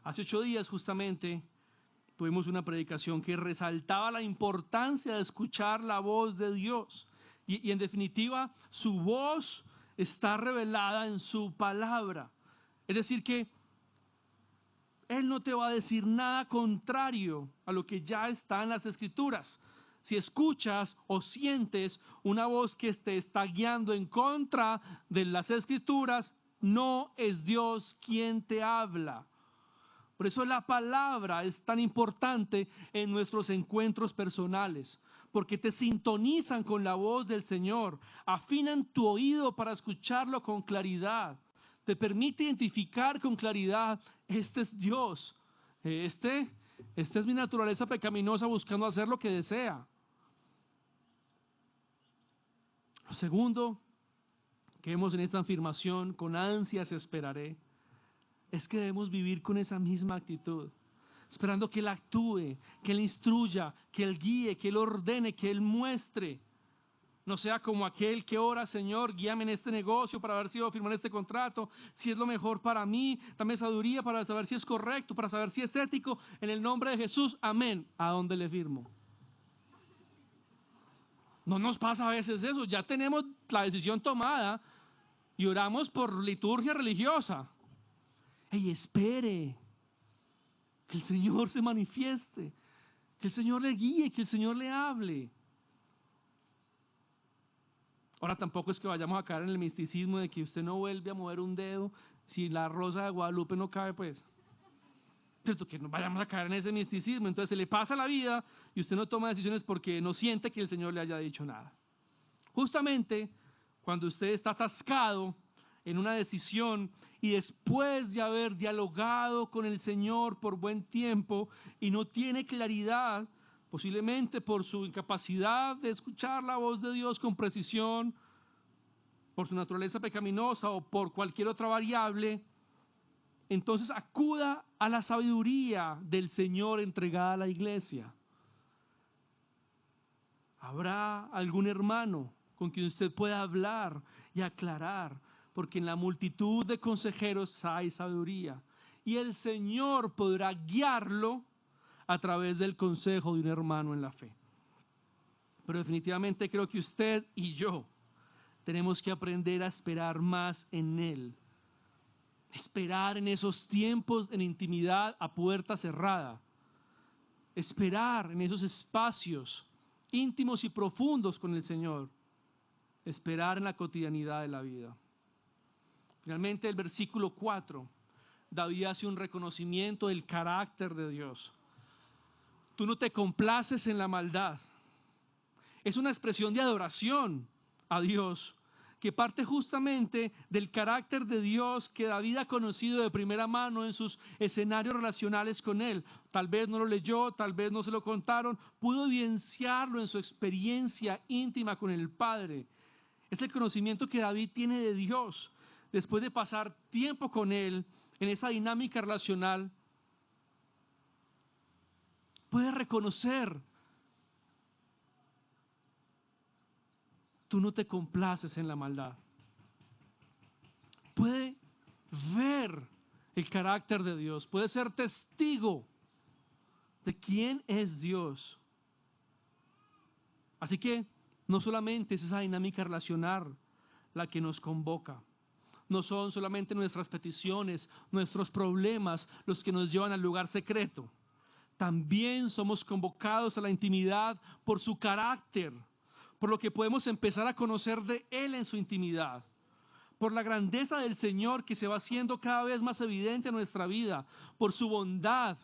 Hace 8 días justamente tuvimos una predicación que resaltaba la importancia de escuchar la voz de Dios. Y en definitiva, su voz está revelada en su palabra. Es decir que Él no te va a decir nada contrario a lo que ya está en las Escrituras. Si escuchas o sientes una voz que te está guiando en contra de las Escrituras, no es Dios quien te habla. Por eso la palabra es tan importante en nuestros encuentros personales, porque te sintonizan con la voz del Señor, afinan tu oído para escucharlo con claridad, te permite identificar con claridad, este es Dios, esta es mi naturaleza pecaminosa buscando hacer lo que desea. Lo segundo que vemos en esta afirmación, con ansias esperaré, es que debemos vivir con esa misma actitud, esperando que Él actúe, que Él instruya, que Él guíe, que Él ordene, que Él muestre. No sea como aquel que ora, Señor, guíame en este negocio para ver si debo firmar este contrato, si es lo mejor para mí, dame sabiduría para saber si es correcto, para saber si es ético, en el nombre de Jesús, amén. ¿A dónde le firmo? No nos pasa a veces eso, ya tenemos la decisión tomada y oramos por liturgia religiosa. ¡Ey, espere! Que el Señor se manifieste, que el Señor le guíe, que el Señor le hable. Ahora tampoco es que vayamos a caer en el misticismo de que usted no vuelve a mover un dedo si la rosa de Guadalupe no cabe, pues. Pero que no vayamos a caer en ese misticismo. Entonces se le pasa la vida y usted no toma decisiones porque no siente que el Señor le haya dicho nada. Justamente cuando usted está atascado en una decisión y después de haber dialogado con el Señor por buen tiempo y no tiene claridad, posiblemente por su incapacidad de escuchar la voz de Dios con precisión, por su naturaleza pecaminosa o por cualquier otra variable, entonces acuda a la sabiduría del Señor entregada a la iglesia. ¿Habrá algún hermano con quien usted pueda hablar y aclarar? Porque en la multitud de consejeros hay sabiduría. Y el Señor podrá guiarlo a través del consejo de un hermano en la fe. Pero definitivamente creo que usted y yo tenemos que aprender a esperar más en Él. Esperar en esos tiempos en intimidad a puerta cerrada. Esperar en esos espacios íntimos y profundos con el Señor. Esperar en la cotidianidad de la vida. Finalmente, el versículo 4, David hace un reconocimiento del carácter de Dios. Tú no te complaces en la maldad. Es una expresión de adoración a Dios, que parte justamente del carácter de Dios que David ha conocido de primera mano en sus escenarios relacionales con Él. Tal vez no lo leyó, tal vez no se lo contaron, pudo evidenciarlo en su experiencia íntima con el Padre. Es el conocimiento que David tiene de Dios, después de pasar tiempo con Él en esa dinámica relacional. Puede reconocer, tú no te complaces en la maldad. Puede ver el carácter de Dios, puede ser testigo de quién es Dios. Así que no solamente es esa dinámica relacional la que nos convoca, no son solamente nuestras peticiones, nuestros problemas los que nos llevan al lugar secreto. También somos convocados a la intimidad por su carácter, por lo que podemos empezar a conocer de Él en su intimidad, por la grandeza del Señor que se va haciendo cada vez más evidente en nuestra vida, por su bondad,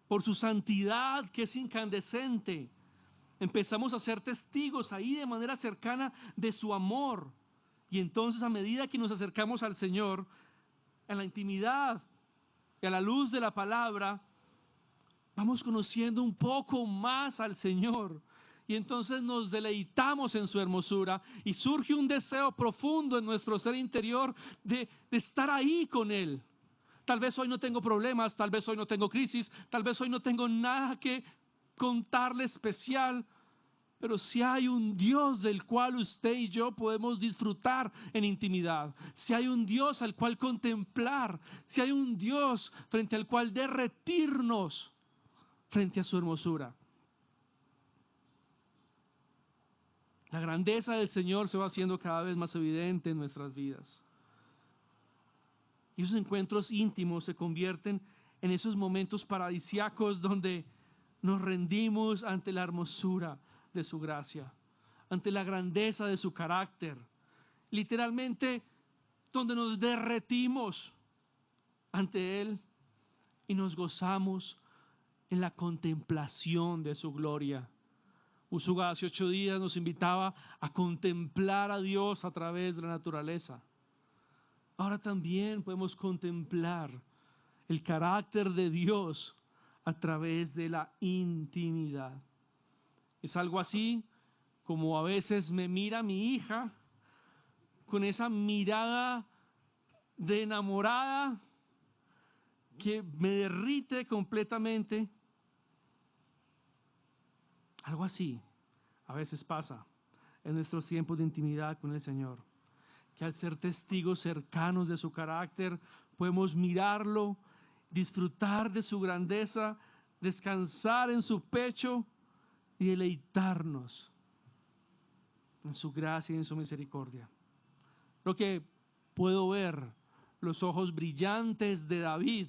por su santidad que es incandescente. Empezamos a ser testigos ahí de manera cercana de su amor. Y entonces a medida que nos acercamos al Señor, en la intimidad y a la luz de la palabra, vamos conociendo un poco más al Señor. Y entonces nos deleitamos en su hermosura y surge un deseo profundo en nuestro ser interior de estar ahí con Él. Tal vez hoy no tengo problemas, tal vez hoy no tengo crisis, tal vez hoy no tengo nada que contarle especial, pero si hay un Dios del cual usted y yo podemos disfrutar en intimidad, si hay un Dios al cual contemplar, si hay un Dios frente al cual derretirnos frente a su hermosura. La grandeza del Señor se va haciendo cada vez más evidente en nuestras vidas. Y esos encuentros íntimos se convierten en esos momentos paradisíacos donde nos rendimos ante la hermosura de su gracia, ante la grandeza de su carácter. Literalmente, donde nos derretimos ante Él y nos gozamos en la contemplación de su gloria. Usuga hace 8 días nos invitaba a contemplar a Dios a través de la naturaleza. Ahora también podemos contemplar el carácter de Dios a través de la intimidad. Es algo así como a veces me mira mi hija con esa mirada de enamorada que me derrite completamente. Algo así a veces pasa en nuestros tiempos de intimidad con el Señor, que al ser testigos cercanos de su carácter podemos mirarlo, disfrutar de su grandeza, descansar en su pecho y deleitarnos en su gracia y en su misericordia. Lo que puedo ver los ojos brillantes de David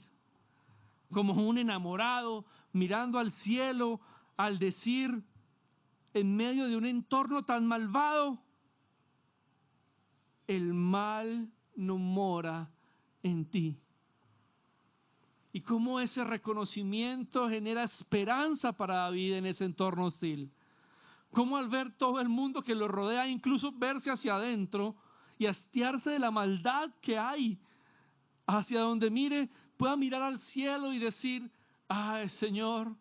como un enamorado mirando al cielo al decir, en medio de un entorno tan malvado, el mal no mora en ti. Y cómo ese reconocimiento genera esperanza para David en ese entorno hostil. Cómo al ver todo el mundo que lo rodea, incluso verse hacia adentro y hastiarse de la maldad que hay, hacia donde mire, pueda mirar al cielo y decir, ay Señor,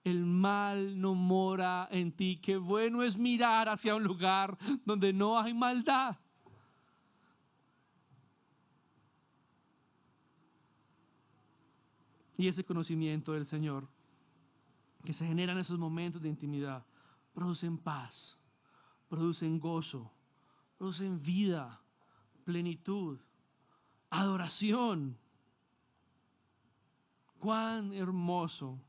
el mal no mora en ti. Qué bueno es mirar hacia un lugar donde no hay maldad. Y ese conocimiento del Señor que se genera en esos momentos de intimidad producen paz, producen gozo, producen vida, plenitud, adoración. Cuán hermoso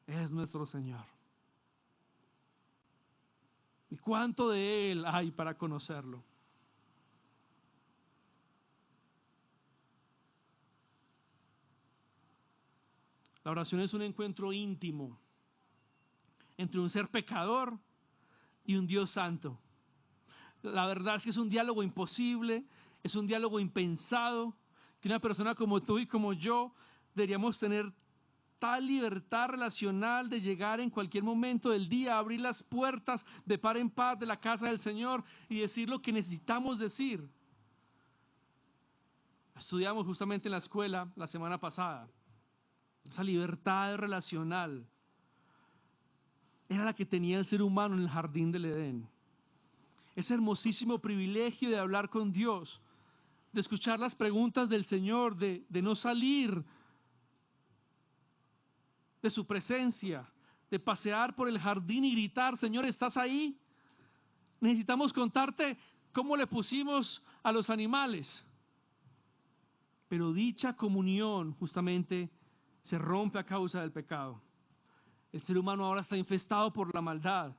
es nuestro Señor. Y cuánto de Él hay para conocerlo. La oración es un encuentro íntimo entre un ser pecador y un Dios santo. La verdad es que es un diálogo imposible, es un diálogo impensado, que una persona como tú y como yo deberíamos tener tal libertad relacional de llegar en cualquier momento del día, abrir las puertas de par en par de la casa del Señor y decir lo que necesitamos decir. Estudiamos justamente en la escuela la semana pasada. Esa libertad relacional era la que tenía el ser humano en el jardín del Edén. Ese hermosísimo privilegio de hablar con Dios, de escuchar las preguntas del Señor, de no salir de su presencia, de pasear por el jardín y gritar, Señor, ¿estás ahí? Necesitamos contarte cómo le pusimos a los animales. Pero dicha comunión justamente se rompe a causa del pecado. El ser humano ahora está infestado por la maldad.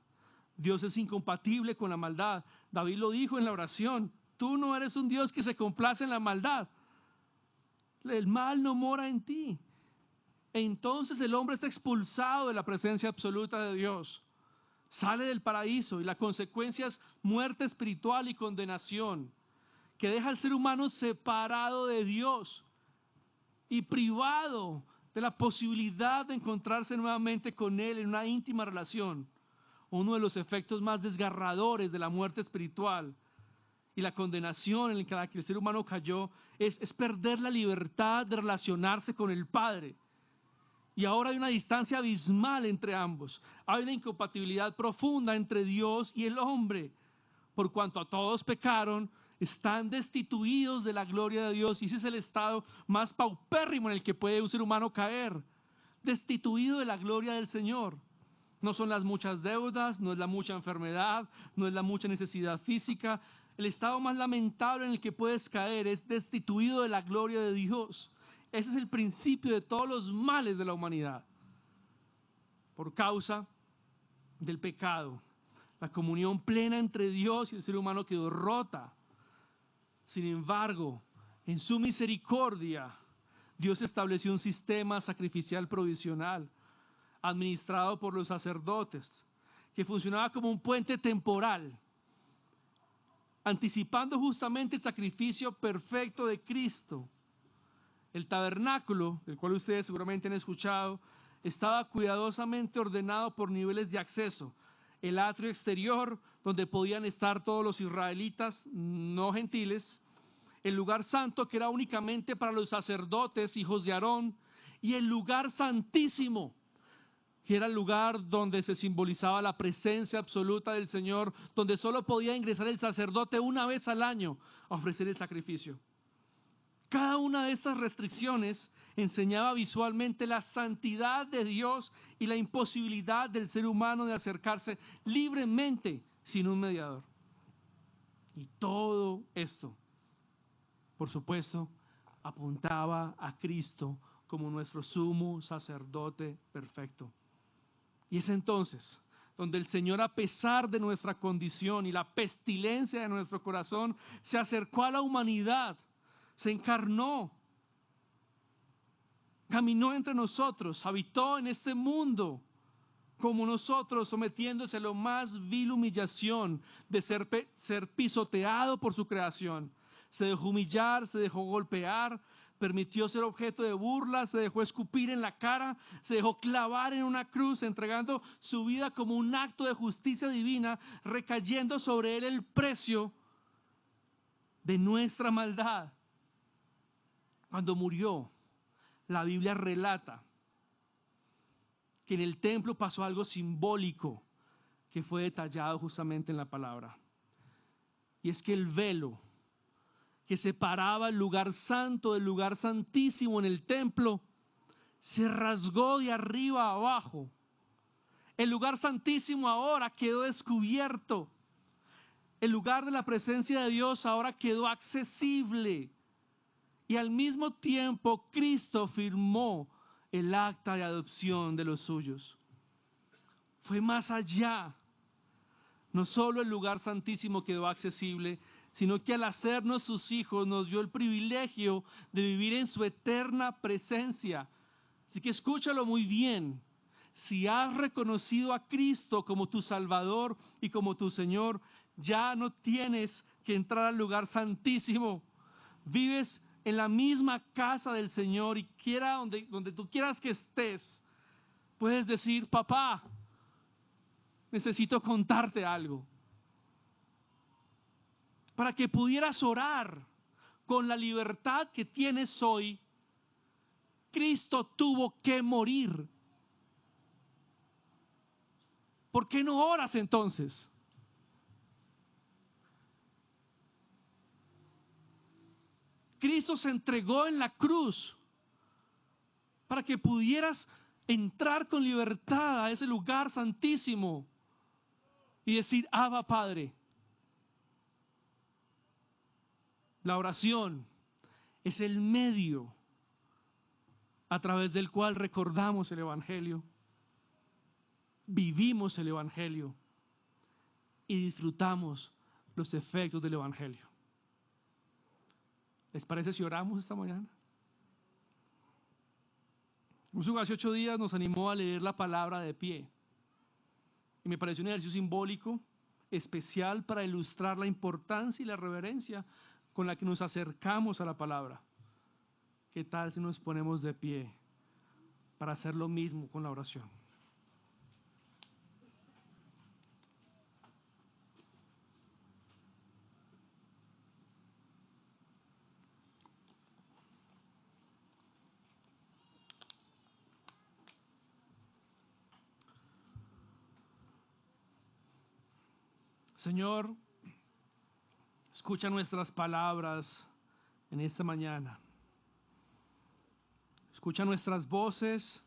Dios es incompatible con la maldad. David lo dijo en la oración, tú no eres un Dios que se complace en la maldad. El mal no mora en ti. Entonces el hombre está expulsado de la presencia absoluta de Dios. Sale del paraíso y la consecuencia es muerte espiritual y condenación, que deja al ser humano separado de Dios y privado de la posibilidad de encontrarse nuevamente con Él en una íntima relación. Uno de los efectos más desgarradores de la muerte espiritual y la condenación en la que el ser humano cayó es perder la libertad de relacionarse con el Padre. Y ahora hay una distancia abismal entre ambos. Hay una incompatibilidad profunda entre Dios y el hombre. Por cuanto a todos pecaron, están destituidos de la gloria de Dios. Y ese es el estado más paupérrimo en el que puede un ser humano caer. Destituido de la gloria del Señor. No son las muchas deudas, no es la mucha enfermedad, no es la mucha necesidad física. El estado más lamentable en el que puedes caer es destituido de la gloria de Dios. Ese es el principio de todos los males de la humanidad. Por causa del pecado, la comunión plena entre Dios y el ser humano quedó rota. Sin embargo, en su misericordia, Dios estableció un sistema sacrificial provisional, administrado por los sacerdotes, que funcionaba como un puente temporal, anticipando justamente el sacrificio perfecto de Cristo. El tabernáculo, del cual ustedes seguramente han escuchado, estaba cuidadosamente ordenado por niveles de acceso. El atrio exterior, donde podían estar todos los israelitas no gentiles. El lugar santo, que era únicamente para los sacerdotes, hijos de Aarón. Y el lugar santísimo, que era el lugar donde se simbolizaba la presencia absoluta del Señor, donde solo podía ingresar el sacerdote una vez al año a ofrecer el sacrificio. Cada una de estas restricciones enseñaba visualmente la santidad de Dios y la imposibilidad del ser humano de acercarse libremente sin un mediador. Y todo esto, por supuesto, apuntaba a Cristo como nuestro sumo sacerdote perfecto. Y es entonces donde el Señor, a pesar de nuestra condición y la pestilencia de nuestro corazón, se acercó a la humanidad, se encarnó, caminó entre nosotros, habitó en este mundo como nosotros, sometiéndose a la más vil humillación de ser pisoteado por su creación. Se dejó humillar, se dejó golpear, permitió ser objeto de burla, se dejó escupir en la cara, se dejó clavar en una cruz, entregando su vida como un acto de justicia divina, recayendo sobre él el precio de nuestra maldad. Cuando murió, la Biblia relata que en el templo pasó algo simbólico que fue detallado justamente en la palabra. Y es que el velo que separaba el lugar santo del lugar santísimo en el templo se rasgó de arriba a abajo. El lugar santísimo ahora quedó descubierto. El lugar de la presencia de Dios ahora quedó accesible. Y al mismo tiempo Cristo firmó el acta de adopción de los suyos. Fue más allá. No solo el lugar santísimo quedó accesible, sino que al hacernos sus hijos nos dio el privilegio de vivir en su eterna presencia. Así que escúchalo muy bien. Si has reconocido a Cristo como tu Salvador y como tu Señor, ya no tienes que entrar al lugar santísimo. Vives en la misma casa del Señor y quiera donde tú quieras que estés, puedes decir: papá, necesito contarte algo. Para que pudieras orar con la libertad que tienes hoy, Cristo tuvo que morir. ¿Por qué no oras entonces? Cristo se entregó en la cruz para que pudieras entrar con libertad a ese lugar santísimo y decir: Abba, Padre. La oración es el medio a través del cual recordamos el Evangelio, vivimos el Evangelio y disfrutamos los efectos del Evangelio. ¿Les parece si oramos esta mañana? Hace 8 días nos animó a leer la palabra de pie. Y me pareció un ejercicio simbólico, especial, para ilustrar la importancia y la reverencia con la que nos acercamos a la palabra. ¿Qué tal si nos ponemos de pie para hacer lo mismo con la oración? Señor, escucha nuestras palabras en esta mañana. Escucha nuestras voces.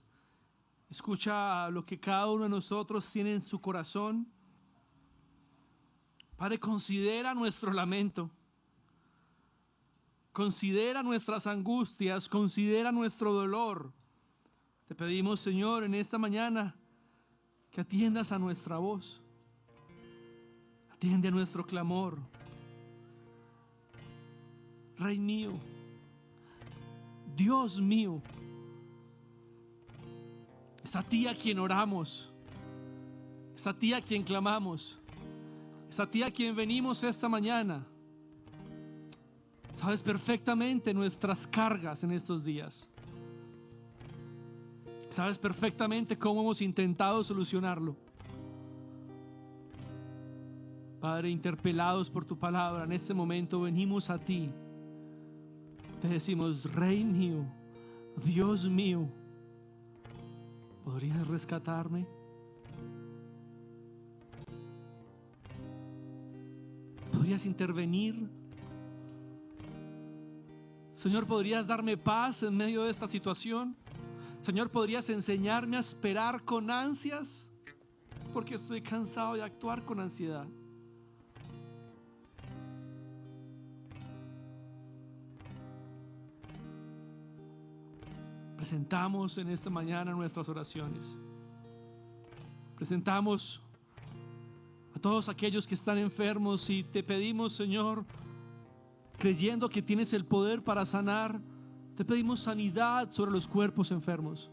Escucha lo que cada uno de nosotros tiene en su corazón. Padre, considera nuestro lamento. Considera nuestras angustias. Considera nuestro dolor. Te pedimos, Señor, en esta mañana que atiendas a nuestra voz. Atiende a nuestro clamor. Rey mío, Dios mío, es a ti a quien oramos, es a ti a quien clamamos, es a ti a quien venimos esta mañana. Sabes perfectamente nuestras cargas en estos días. Sabes perfectamente cómo hemos intentado solucionarlo. Padre, interpelados por tu palabra, en este momento venimos a ti. Te decimos, Rey mío, Dios mío, ¿podrías rescatarme? ¿Podrías intervenir? Señor, ¿podrías darme paz en medio de esta situación? Señor, ¿podrías enseñarme a esperar con ansias? Porque estoy cansado de actuar con ansiedad. Presentamos en esta mañana nuestras oraciones. Presentamos a todos aquellos que están enfermos y te pedimos, Señor, creyendo que tienes el poder para sanar, te pedimos sanidad sobre los cuerpos enfermos.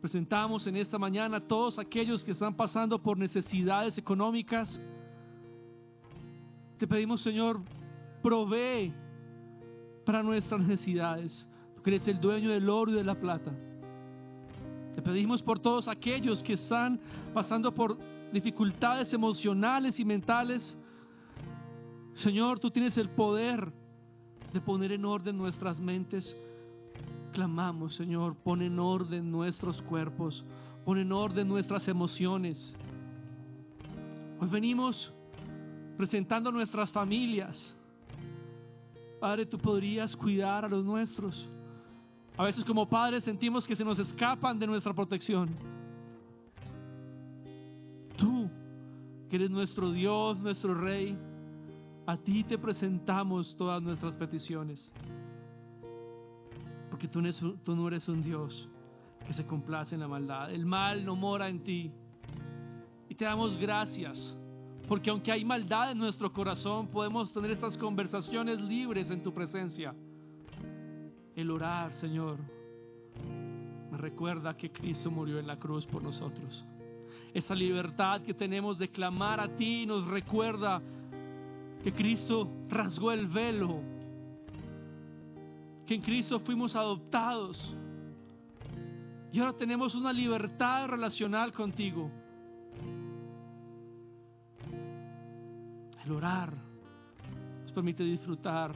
Presentamos en esta mañana a todos aquellos que están pasando por necesidades económicas. Te pedimos, Señor, provee para nuestras necesidades. Tú que eres el dueño del oro y de la plata. Te pedimos por todos aquellos que están pasando por dificultades emocionales y mentales. Señor, tú tienes el poder de poner en orden nuestras mentes. Clamamos, Señor, pon en orden nuestros cuerpos, pon en orden nuestras emociones. Hoy venimos presentando nuestras familias. Padre, tú podrías cuidar a los nuestros. A veces como padres sentimos que se nos escapan de nuestra protección. Tú, que eres nuestro Dios, nuestro Rey, a ti te presentamos todas nuestras peticiones. Porque tú no eres un Dios que se complace en la maldad. El mal no mora en ti. Y te damos gracias, porque aunque hay maldad en nuestro corazón, podemos tener estas conversaciones libres en tu presencia. El orar, Señor, me recuerda que Cristo murió en la cruz por nosotros. Esa libertad que tenemos de clamar a ti nos recuerda que Cristo rasgó el velo, que en Cristo fuimos adoptados y ahora tenemos una libertad relacional contigo. El orar nos permite disfrutar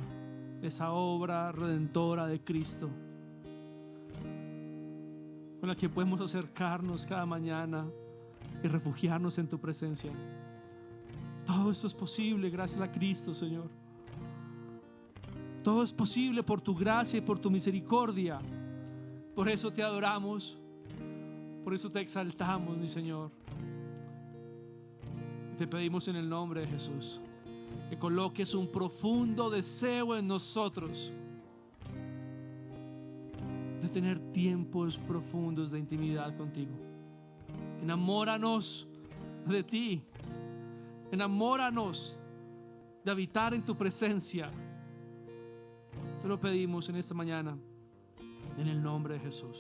de esa obra redentora de Cristo, con la que podemos acercarnos cada mañana y refugiarnos en tu presencia. Todo esto es posible gracias a Cristo, Señor. Todo es posible por tu gracia y por tu misericordia. Por eso te adoramos, por eso te exaltamos, mi Señor. Te pedimos en el nombre de Jesús que coloques un profundo deseo en nosotros de tener tiempos profundos de intimidad contigo. Enamóranos de ti. Enamóranos de habitar en tu presencia. Te lo pedimos en esta mañana, en el nombre de Jesús.